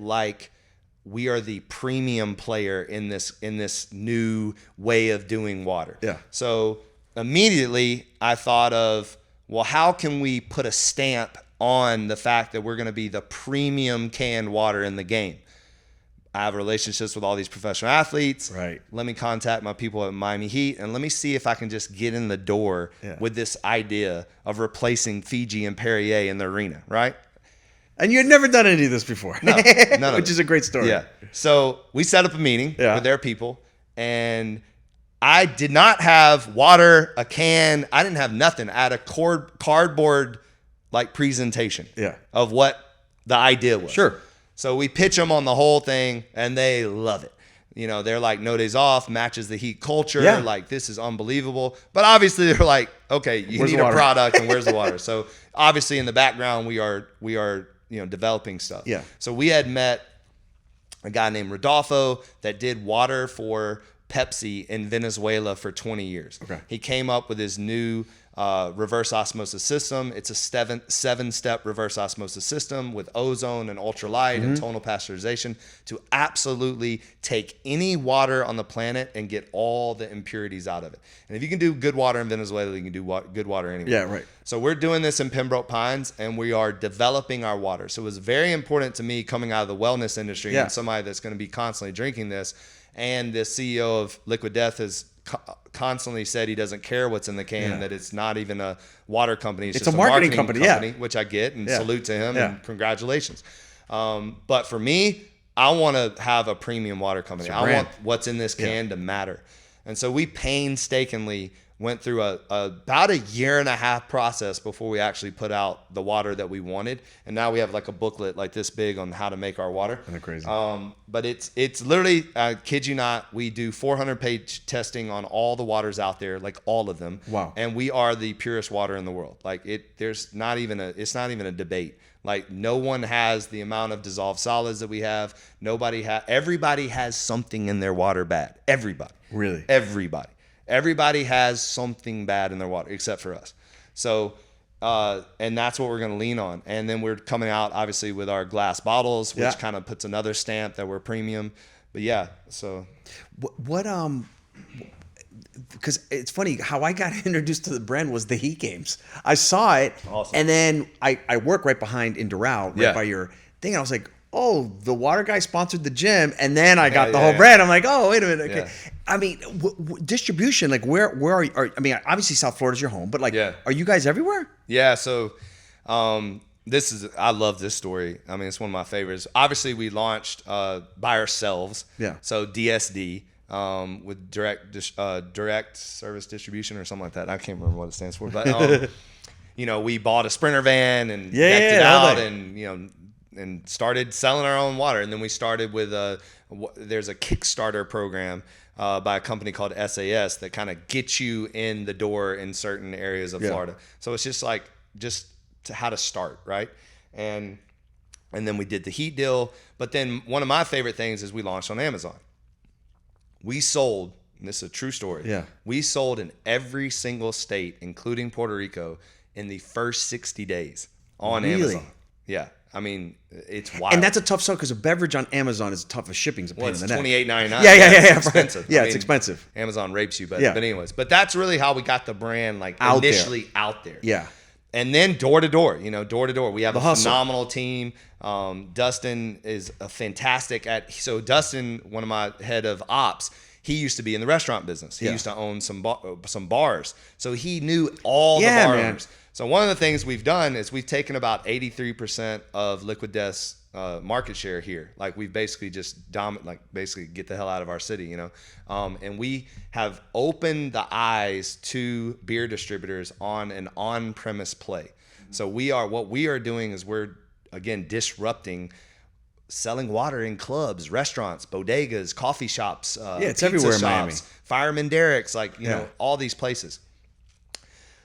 we are the premium player in this new way of doing water. Yeah. So immediately I thought of, well, how can we put a stamp on the fact that we're going to be the premium canned water in the game? I have relationships with all these professional athletes. Right. Let me contact my people at Miami Heat and let me see if I can just get in the door with this idea of replacing Fiji and Perrier in the arena, right? And you had never done any of this before. No, which is a great story. Yeah. So we set up a meeting with their people, and I did not have water, a can. I didn't have nothing. I had a cardboard like presentation Yeah. of what the idea was. Sure. So we pitch them on the whole thing, and they love it. You know, they're like, no days off, matches the Heat culture. Yeah. Like, this is unbelievable. But obviously, they're like, okay, you Where's need the a water? product, and where's the water? So obviously, in the background, we are developing stuff. Yeah. So we had met a guy named Rodolfo that did water for Pepsi in Venezuela for 20 years. Okay. He came up with his new reverse osmosis system. It's a seven-step reverse osmosis system with ozone and ultralight and tonal pasteurization to absolutely take any water on the planet and get all the impurities out of it. And if you can do good water in Venezuela, you can do good water anywhere. Yeah, right. So we're doing this in Pembroke Pines, and we are developing our water. So it was very important to me coming out of the wellness industry and somebody that's going to be constantly drinking this. And the CEO of Liquid Death has constantly said he doesn't care what's in the can, that it's not even a water company. It's just a marketing company, which I get, and salute to him and congratulations. But for me, I want to have a premium water company. I want what's in this can to matter. And so we painstakingly went through about a 1.5-year process before we actually put out the water that we wanted. And now we have like a booklet like this big on how to make our water. Isn't that crazy? But it's literally, I kid you not, we do 400-page testing on all the waters out there, like all of them. Wow. And we are the purest water in the world. Like it's not even a debate. Like, no one has the amount of dissolved solids that we have. Everybody has something in their water bad. Everybody. Really? Everybody has something bad in their water except for us. So, and that's what we're going to lean on. And then we're coming out obviously with our glass bottles, which kind of puts another stamp that we're premium. But yeah, so because it's funny how I got introduced to the brand was the Heat games. I saw it, Awesome. and then I work right behind in Doral, right by your thing. And I was like, oh, the water guy sponsored the gym, and then I got the whole brand. I'm like, oh, wait a minute. Okay. Yeah. I mean, distribution, like where are you? I mean, obviously South Florida's your home, but like, are you guys everywhere? Yeah. So, I love this story. I mean, it's one of my favorites. Obviously, we launched by ourselves. Yeah. So DSD. With direct service distribution or something like that. I can't remember what it stands for, but we bought a Sprinter van and decked it out, and started selling our own water. And then we started with there's a Kickstarter program by a company called SAS that kind of gets you in the door in certain areas of Florida. So it's just how to start, right? And then we did the Heat deal. But then one of my favorite things is we launched on Amazon. We sold, and this is a true story. Yeah. We sold in every single state, including Puerto Rico, in the first 60 days on Amazon. Yeah. I mean, it's wild. And that's a tough sell because a beverage on Amazon is tough as shipping's a pain in the neck. $28.99. Yeah. It's expensive. Yeah, it's expensive. Amazon rapes you, but anyways. But that's really how we got the brand initially out there. Yeah. And then door to door. We have a phenomenal team. Dustin is a fantastic so Dustin, one of my head of ops, he used to be in the restaurant business. He used to own some bars. So he knew all the bar owners. So one of the things we've done is we've taken about 83% of Liquid Death's market share here. Like, we've basically just basically get the hell out of our city, and we have opened the eyes to beer distributors on an on-premise play. So what we are doing is we're, again, disrupting selling water in clubs, restaurants, bodegas, coffee shops, it's everywhere in Miami. Fireman Derek's, all these places.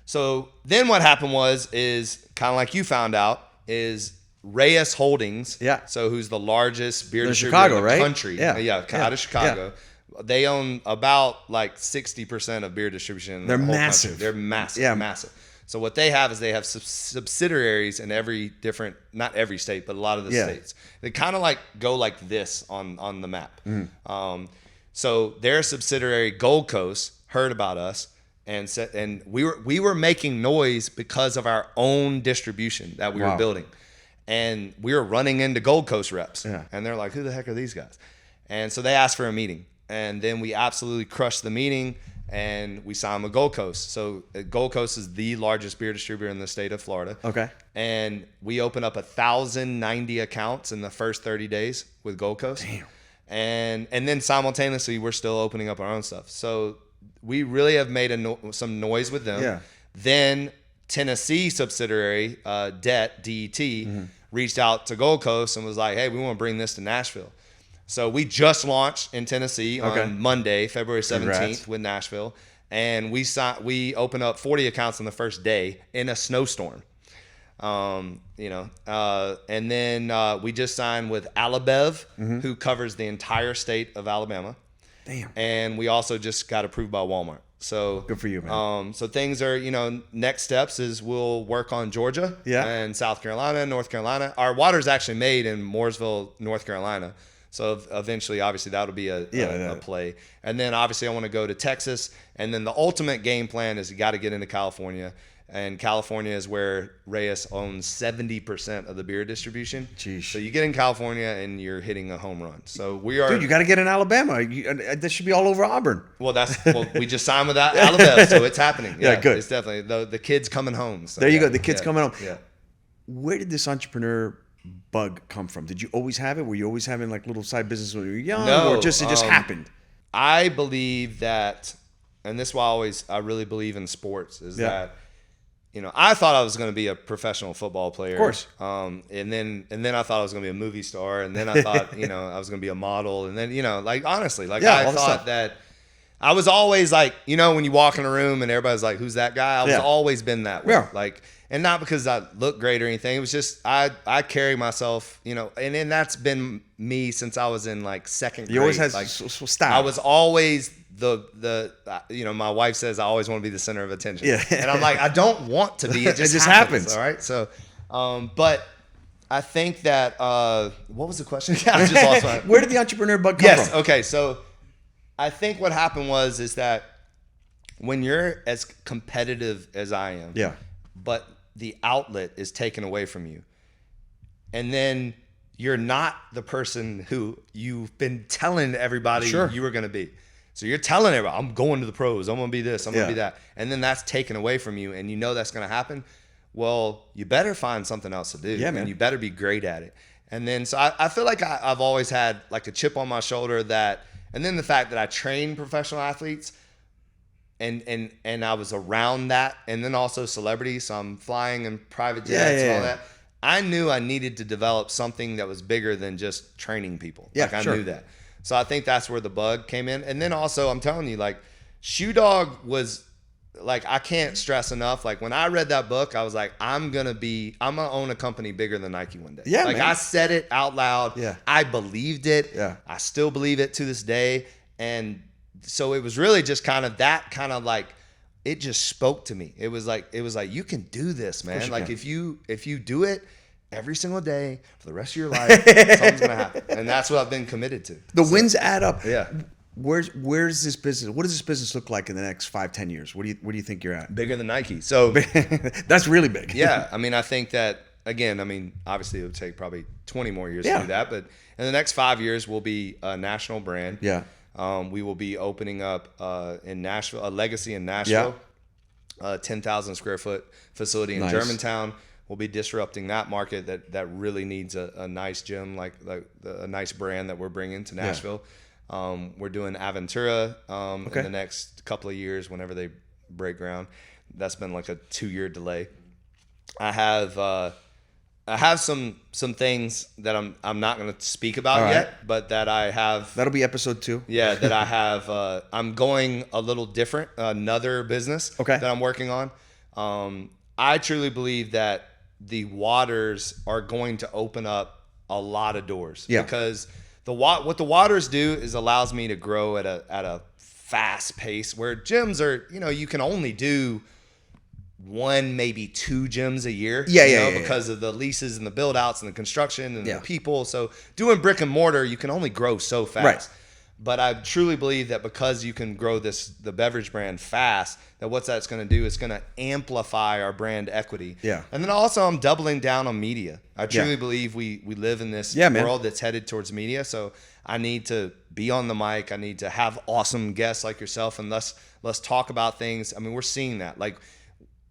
So then what happened is kind of like you found out, is Reyes Holdings. Yeah. So who's the largest beer distributor Chicago, in the right? country? Yeah. Out of Chicago. Yeah. They own about 60% of beer distribution in the whole massive. country. They're massive. Yeah. Massive. So what they have is they have subsidiaries in not every state, but a lot of the states. They kind of go like this on the map. So their subsidiary Gold Coast heard about us and said, and we were making noise because of our own distribution that we were building. And we were running into Gold Coast reps. Yeah. And they're like, who the heck are these guys? And so they asked for a meeting. And then we absolutely crushed the meeting, and we signed with Gold Coast. So Gold Coast is the largest beer distributor in the state of Florida. Okay. And we opened up 1,090 accounts in the first 30 days with Gold Coast. Damn. And then simultaneously, we're still opening up our own stuff. So we really have made some noise with them. Yeah. Then Tennessee subsidiary, DET, reached out to Gold Coast and was like, hey, we want to bring this to Nashville. So we just launched in Tennessee on Monday, February 17th Congrats. with Nashville. And we opened up 40 accounts on the first day in a snowstorm. And then we just signed with Alabev, who covers the entire state of Alabama. Damn. And we also just got approved by Walmart. So good for you, man. So things are, next steps is we'll work on Georgia and South Carolina, North Carolina. Our water's actually made in Mooresville, North Carolina. So eventually, obviously, that'll be a play. And then obviously I want to go to Texas. And then the ultimate game plan is you got to get into California. And California is where Reyes owns 70% of the beer distribution. Jeez. So you get in California and you're hitting a home run. So we are. Dude, you got to get in Alabama. This should be all over Auburn. Well, we just signed with Alabama, so it's happening. Yeah, good. It's definitely the kids coming home. So there you go. The kids coming home. Yeah. Where did this entrepreneur bug come from? Did you always have it? Were you always having like little side business when you were young? No, or it just happened? I believe that, and this is why I really believe in sports, is that. I thought I was going to be a professional football player. Of course. And then I thought I was going to be a movie star. And then I thought, I was going to be a model. And then, honestly, I thought that I was always like, when you walk in a room and everybody's like, who's that guy? I was always been that way. Yeah. And not because I look great or anything. It was just, I carry myself, and then that's been me since I was in second grade. You always had style. I was always my wife says I always want to be the center of attention. Yeah. And I'm like, I don't want to be. It just happens. All right. So, but I think that, what was the question? I just lost my. Where did the entrepreneur bug come from? Yes. Okay. So I think what happened is that when you're as competitive as I am, but the outlet is taken away from you, and then you're not the person who you've been telling everybody you were going to be. So you're telling everybody, I'm going to the pros. I'm going to be this. I'm going to be that. And then that's taken away from you, and that's going to happen. Well, you better find something else to do. Yeah, man. And you better be great at it. And then, so I feel like I've always had a chip on my shoulder and then the fact that I train professional athletes and I was around that, and then also celebrities. So I'm flying in private jets and all that. I knew I needed to develop something that was bigger than just training people. Yeah, I knew that. So I think that's where the bug came in. And then also, I'm telling you, Shoe Dog was I can't stress enough. When I read that book, I was like, I'm going to own a company bigger than Nike one day. Yeah, man. I said it out loud. Yeah. I believed it. Yeah. I still believe it to this day. And so it was really just it just spoke to me. It was like, you can do this, man. If you do it every single day for the rest of your life, something's gonna happen. And that's what I've been committed to. The wins add up. Yeah. Where's this business? What does this business look like in the next 5-10 years? Where do you think you're at? Bigger than Nike. So that's really big. Yeah. I think that obviously it would take probably 20 more years to do that, but in the next 5 years we'll be a national brand. Yeah. We will be opening up in Nashville, a legacy in Nashville, 10,000 square foot facility in Germantown. We'll be disrupting that market that really needs a nice gym, a nice brand that we're bringing to Nashville. Yeah. We're doing Aventura in the next couple of years whenever they break ground. That's been a 2-year delay. I have some things that I'm not going to speak about yet, but that I have. That'll be episode 2. Yeah, that I have. I'm going a little different. Another business that I'm working on. I truly believe that the waters are going to open up a lot of doors. Yeah. Because what the waters do is allows me to grow at a fast pace, where gyms are, you can only do 1, maybe 2 gyms a year. Because of the leases and the build outs and the construction and the people. So doing brick and mortar, you can only grow so fast. Right. But I truly believe that because you can grow the beverage brand fast, that what that's going to do is going to amplify our brand equity. Yeah. And then also I'm doubling down on media. I truly believe we live in this world that's headed towards media. So I need to be on the mic. I need to have awesome guests like yourself, and let's talk about things. We're seeing that.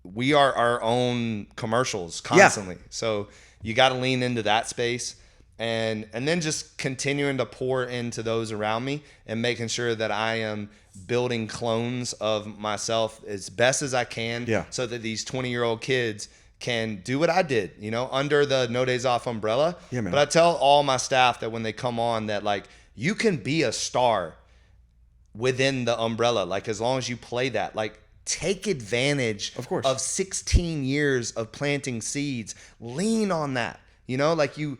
We are our own commercials constantly. So you got to lean into that space. and then just continuing to pour into those around me and making sure that I am building clones of myself as best as I can, so that these 20-year-old kids can do what I did, you know, under the No Days Off umbrella. Yeah, man. But I tell all my staff that when they come on that, like, you can be a star within the umbrella, like, as long as you play that. Like, take advantage of 16 years of planting seeds. Lean on that, you know, like you've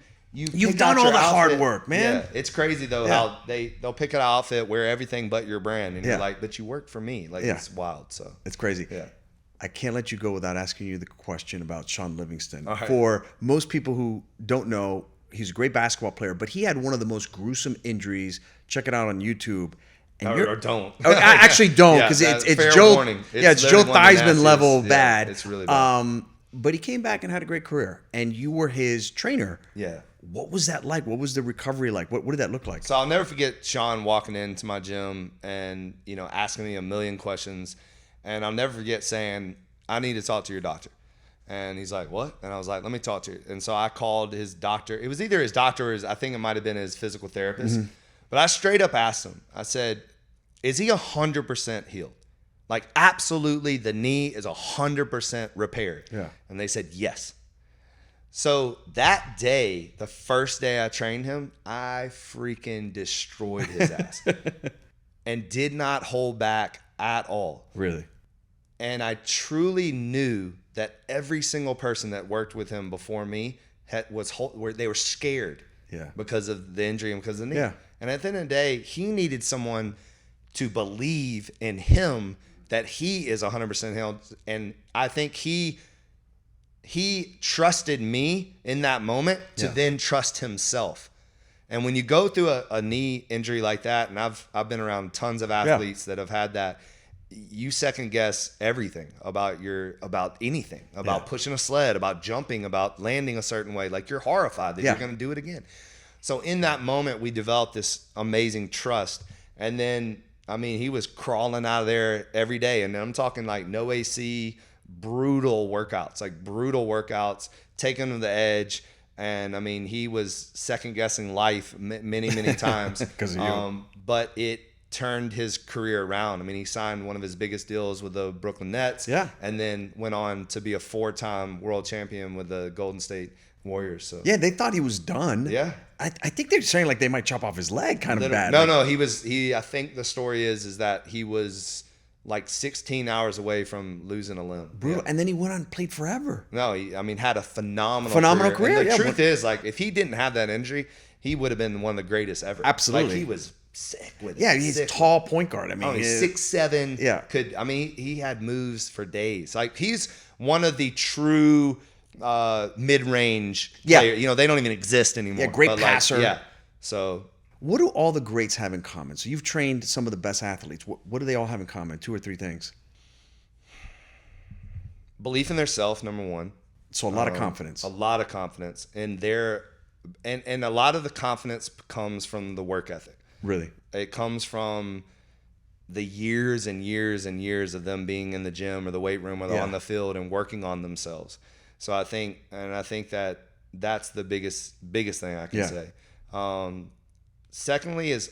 done all the hard work, man. Yeah, it's crazy though how they'll pick an outfit, wear everything but your brand, and you're like, but you work for me. Like, it's wild. So it's crazy. Yeah. I can't let you go without asking you the question about Shaun Livingston. All right. For most people who don't know, he's a great basketball player, but he had one of the most gruesome injuries. Check it out on YouTube. And or don't. I actually don't, because it's Joe. It's Joe Theismann level bad. It's really bad. But he came back and had a great career, and you were his trainer. Yeah. What was that like? What was the recovery like? What did that look like? So I'll never forget Shaun walking into my gym and, you know, asking me a million questions. And I'll never forget saying, I need to talk to your doctor. And he's like, what? And I was like, let me talk to you. And so I called his doctor. It was either his doctor or I think it might have been his physical therapist. Mm-hmm. But I straight up asked him, I said, is he 100% healed? Like, absolutely, the knee is 100% repaired. Yeah. And they said, yes. So that day, the first day I trained him, I freaking destroyed his ass and did not hold back at all. Really? And I truly knew that every single person that worked with him before me they were scared because of the injury and because of the knee. Yeah. And at the end of the day, he needed someone to believe in him that he is 100% healed. And I think he trusted me in that moment to then trust himself. And when you go through a knee injury like that, and I've been around tons of athletes that have had that, you second guess everything about anything, about pushing a sled, about jumping, about landing a certain way. Like, you're horrified that you're going to do it again. So in that moment, we developed this amazing trust. And then, I mean, he was crawling out of there every day. And I'm talking like no AC, brutal workouts, taking him to the edge. And I mean, he was second guessing life many, many times. Because of you. But it turned his career around. I mean, he signed one of his biggest deals with the Brooklyn Nets. Yeah. And then went on to be a 4-time world champion with the Golden State Warriors. So yeah, they thought he was done. Yeah. I think they're saying like they might chop off his leg kind of bad. No, I think the story is that he was like 16 hours away from losing a limb. Brutal. Yeah. And then he went on and played forever. No, he had a phenomenal career. And the truth is, like, if he didn't have that injury, he would have been one of the greatest ever. Absolutely. Like, he was sick with it. Yeah, he's a tall point guard. I mean, he's 6'7". Yeah. He had moves for days. Like, he's one of the true mid-range players. You know, they don't even exist anymore. Yeah, great passer. Like, so what do all the greats have in common? So you've trained some of the best athletes. What do they all have in common? 2 or 3 things. Belief in themselves, number one. So a lot of confidence. A lot of confidence. And a lot of the confidence comes from the work ethic. Really? It comes from the years and years and years of them being in the gym or the weight room or on the field and working on themselves. So I think that that's the biggest thing I can say. Secondly is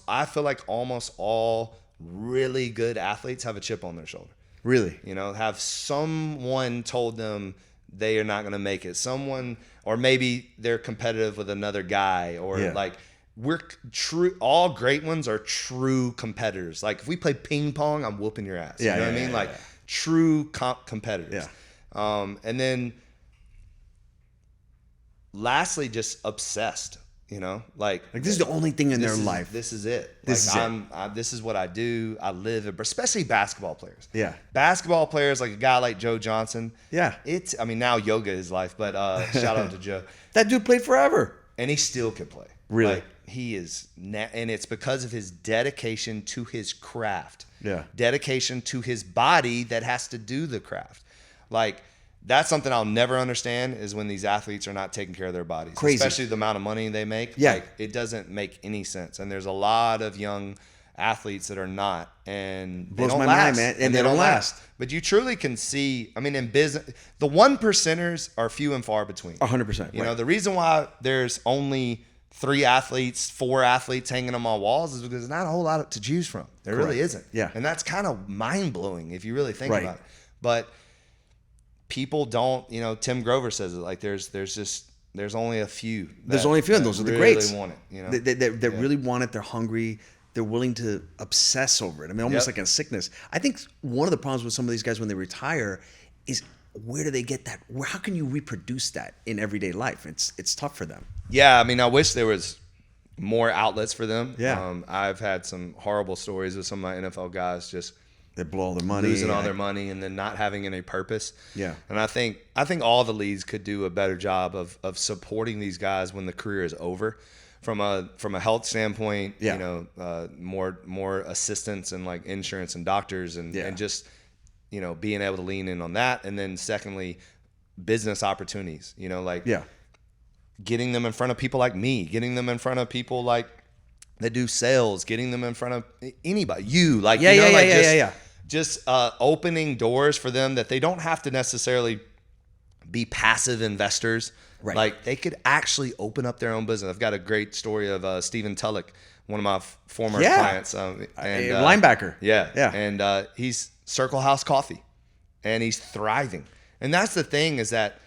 I feel like almost all really good athletes have a chip on their shoulder. Really? You know, have someone told them they are not going to make it. Someone, or maybe they're competitive with another guy, or like, we're true. All great ones are true competitors. Like, if we play ping pong, I'm whooping your ass. You know what I mean? Like, true competitors. Yeah. And then lastly, just obsessed. You know, like this is the only thing in their life. This is it. This is what I do. I live it. But especially basketball players. Yeah. Basketball players, like a guy like Joe Johnson. Yeah. I mean, now yoga is life, but shout out to Joe. That dude played forever. And he still can play. Really? Like, he is, and it's because of his dedication to his craft. Yeah. Dedication to his body that has to do the craft. Like, that's something I'll never understand, is when these athletes are not taking care of their bodies. Crazy. Especially the amount of money they make. Yeah. Like, it doesn't make any sense. And there's a lot of young athletes that are not, and they Blows don't my last, mind, man. And they don't last. But you truly can see, I mean, in business, the 1%ers are few and far between. 100%. You know, the reason why there's only 3 athletes, 4 athletes hanging on my walls is because there's not a whole lot to choose from. There really isn't. Yeah. And that's kind of mind blowing if you really think Right. about it. But people don't, you know, Tim Grover says it, like there's only a few. There's only a few, and those are the really greats. Want it, you know? They really want it. They're hungry. They're willing to obsess over it. I mean, almost like a sickness. I think one of the problems with some of these guys when they retire is, where do they get that? How can you reproduce that in everyday life? It's tough for them. Yeah, I mean, I wish there was more outlets for them. Yeah. I've had some horrible stories with some of my NFL guys just They blow all their money, losing all their money, and then not having any purpose. Yeah. And I think all the leagues could do a better job of supporting these guys when the career is over, from a health standpoint. Yeah. You know, more assistance and like insurance and doctors and just, you know, being able to lean in on that. And then secondly, business opportunities. You know, like getting them in front of people like me, getting them in front of people like that do sales, getting them in front of anybody. Just opening doors for them that they don't have to necessarily be passive investors. Right. Like they could actually open up their own business. I've got a great story of Stephen Tulloch, one of my former clients, and linebacker. Yeah. And he's Circle House Coffee, and he's thriving. And that's the thing, is that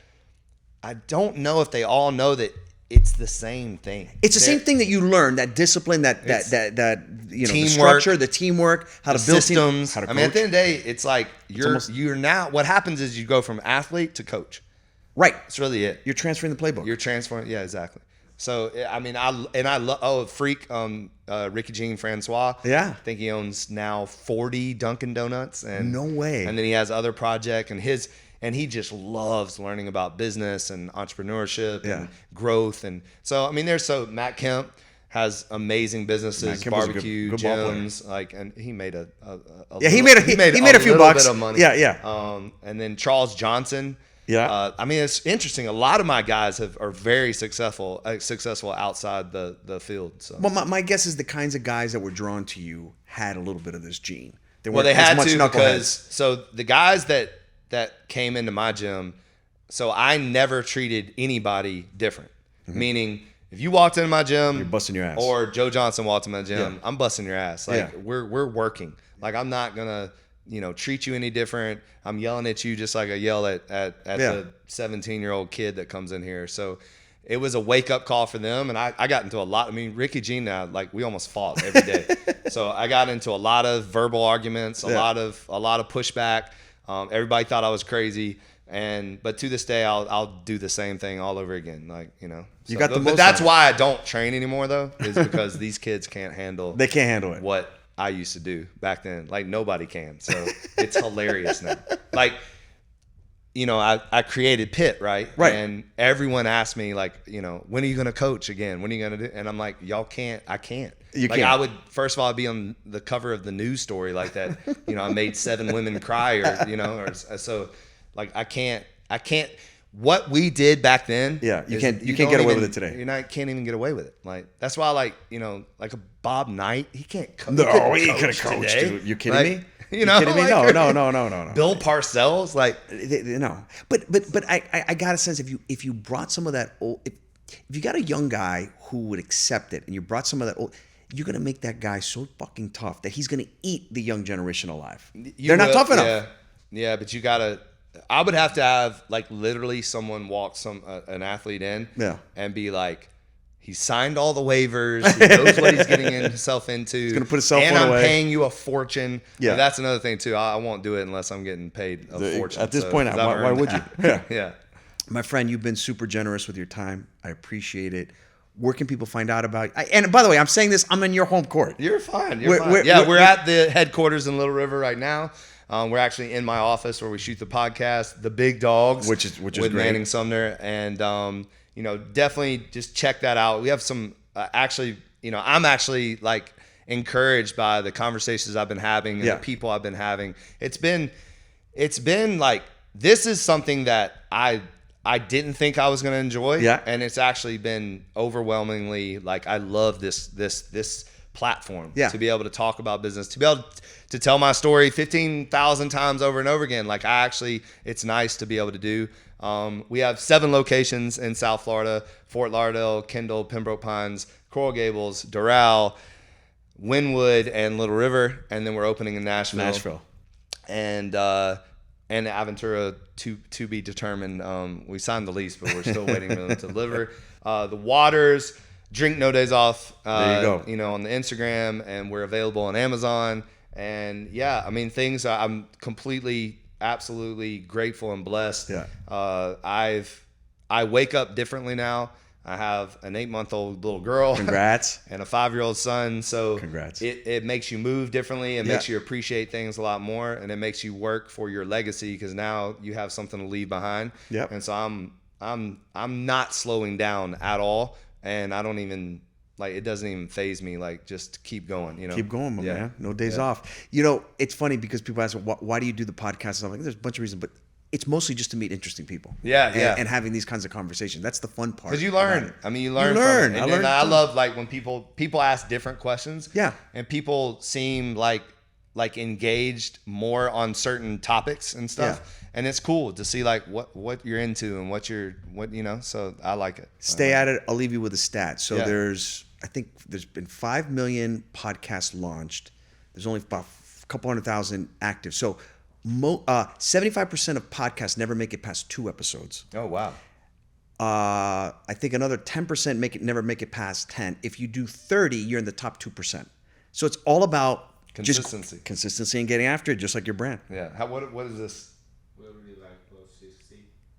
I don't know if they all know that it's the same thing. It's the same thing that you learn, that discipline, that you know, teamwork, the structure, the teamwork, how to build systems. How to coach. I mean, at the end of the day, it's like you're now. What happens is you go from athlete to coach. Right. That's really it. You're transferring the playbook. You're transferring. Yeah, exactly. So I mean, I love freak Ricky Jean Francois. Yeah. I think he owns now 40 Dunkin' Donuts. And No way. And then he has other projects, and he just loves learning about business and entrepreneurship and growth. And so I mean, Matt Kemp has amazing businesses, barbecue, good gyms, like, and he made he made a few bucks. Bit of money. Yeah. And then Charles Johnson. Yeah. I mean, it's interesting. A lot of my guys are very successful outside the field. So. Well, my guess is the kinds of guys that were drawn to you had a little bit of this gene. They had to, because so the guys that came into my gym, so I never treated anybody different. Mm-hmm. Meaning, if you walked into my gym, you're busting your ass, or Joe Johnson walked into my gym, I'm busting your ass. Like we're working. Like I'm not gonna, you know, treat you any different. I'm yelling at you just like I yell at the 17-year-old kid that comes in here. So it was a wake up call for them. And I got into a lot. I mean, Ricky Jean now, like we almost fought every day. So I got into a lot of verbal arguments, a lot of pushback. Everybody thought I was crazy. But to this day, I'll do the same thing all over again. Like, you know, but that's why I don't train anymore though, is because these kids can't handle. They can't handle it. What I used to do back then. Like nobody can. So it's hilarious now. Like, you know, I created Pitt, right? Right. And everyone asked me, like, you know, when are you going to coach again? When are you going to do? And I'm like, y'all can't. I can't. You like, can't. I would, first of all, I'd be on the cover of the news story like that. You know, I made 7 women cry, or, you know, or so. Like, I can't. What we did back then. Yeah, you can't get away with it today. Can't even get away with it. Like, that's why, like, you know, like a Bob Knight, he can't coach. No, he could have coached, dude. You kidding me? You know, kidding me? Like, No. Bill Parcells, like, no. But I got a sense, if you brought some of that old, if you got a young guy who would accept it, and you brought some of that old, you're gonna make that guy so fucking tough that he's gonna eat the young generation alive. They're not tough enough. Yeah, but you gotta. I would have to have, like, literally someone walk an athlete in, and be like, he signed all the waivers. He knows what he's getting himself into. He's gonna put his cell phone away. And I'm away. paying you a fortune. Yeah, and that's another thing too. I won't do it unless I'm getting paid a fortune. At this point, why would you? Yeah. My friend, you've been super generous with your time. I appreciate it. Where can people find out about you? And by the way, I'm saying this, I'm in your home court. You're fine. We're at the headquarters in Little River right now. We're actually in my office where we shoot the podcast, The Big Dawgs, which is with great. Manning Sumner, and you know, definitely just check that out. We have some actually, you know, I'm actually like encouraged by the conversations I've been having and the people I've been having. It's been like, this is something that I didn't think I was going to enjoy, and it's actually been overwhelmingly like, I love this platform Yeah. to be able to talk about business, to be able to tell my story 15,000 times over and over again. Like it's nice to be able to do. We have 7 locations in South Florida: Fort Lauderdale, Kendall, Pembroke Pines, Coral Gables, Doral, Wynwood, and Little River. And then we're opening in Nashville. And Aventura to be determined. We signed the lease, but we're still waiting for them to deliver. The Waters, Drink No Days Off. There you go. On the Instagram, and we're available on Amazon. And yeah, I mean, things I'm completely, absolutely grateful and blessed. Yeah. I wake up differently now. I have an 8-month-old little girl. Congrats. And a 5-year-old son. So congrats. It makes you move differently. It makes you appreciate things a lot more, and it makes you work for your legacy, because now you have something to leave behind. Yep. And so I'm not slowing down at all, and I don't even it doesn't even faze me. Like, just keep going. Keep going, my man. No days off. It's funny because people ask, why do you do the podcast? I'm like, there's a bunch of reasons, but it's mostly just to meet interesting people. And having these kinds of conversations. That's the fun part. Because you learn. I mean, you learn. From it. And I love when people ask different questions. Yeah. And people seem like engaged more on certain topics and stuff. Yeah. And it's cool to see what you're into and what so I like it. Stay at it. I'll leave you with a stat. So I think there's been 5 million podcasts launched. There's only about a couple 100,000 active. So 75% of podcasts never make it past 2 episodes. Oh, wow. I think another 10% never make it past 10. If you do 30, you're in the top 2%. So it's all about consistency and getting after it, just like your brand. Yeah. What is this?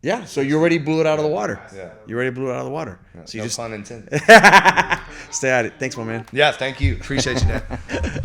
Yeah. So you already blew it out of the water. Yeah. You already blew it out of the water. Yeah, so no pun intended. Stay at it. Thanks, my man. Yeah. Thank you. Appreciate you, Dan.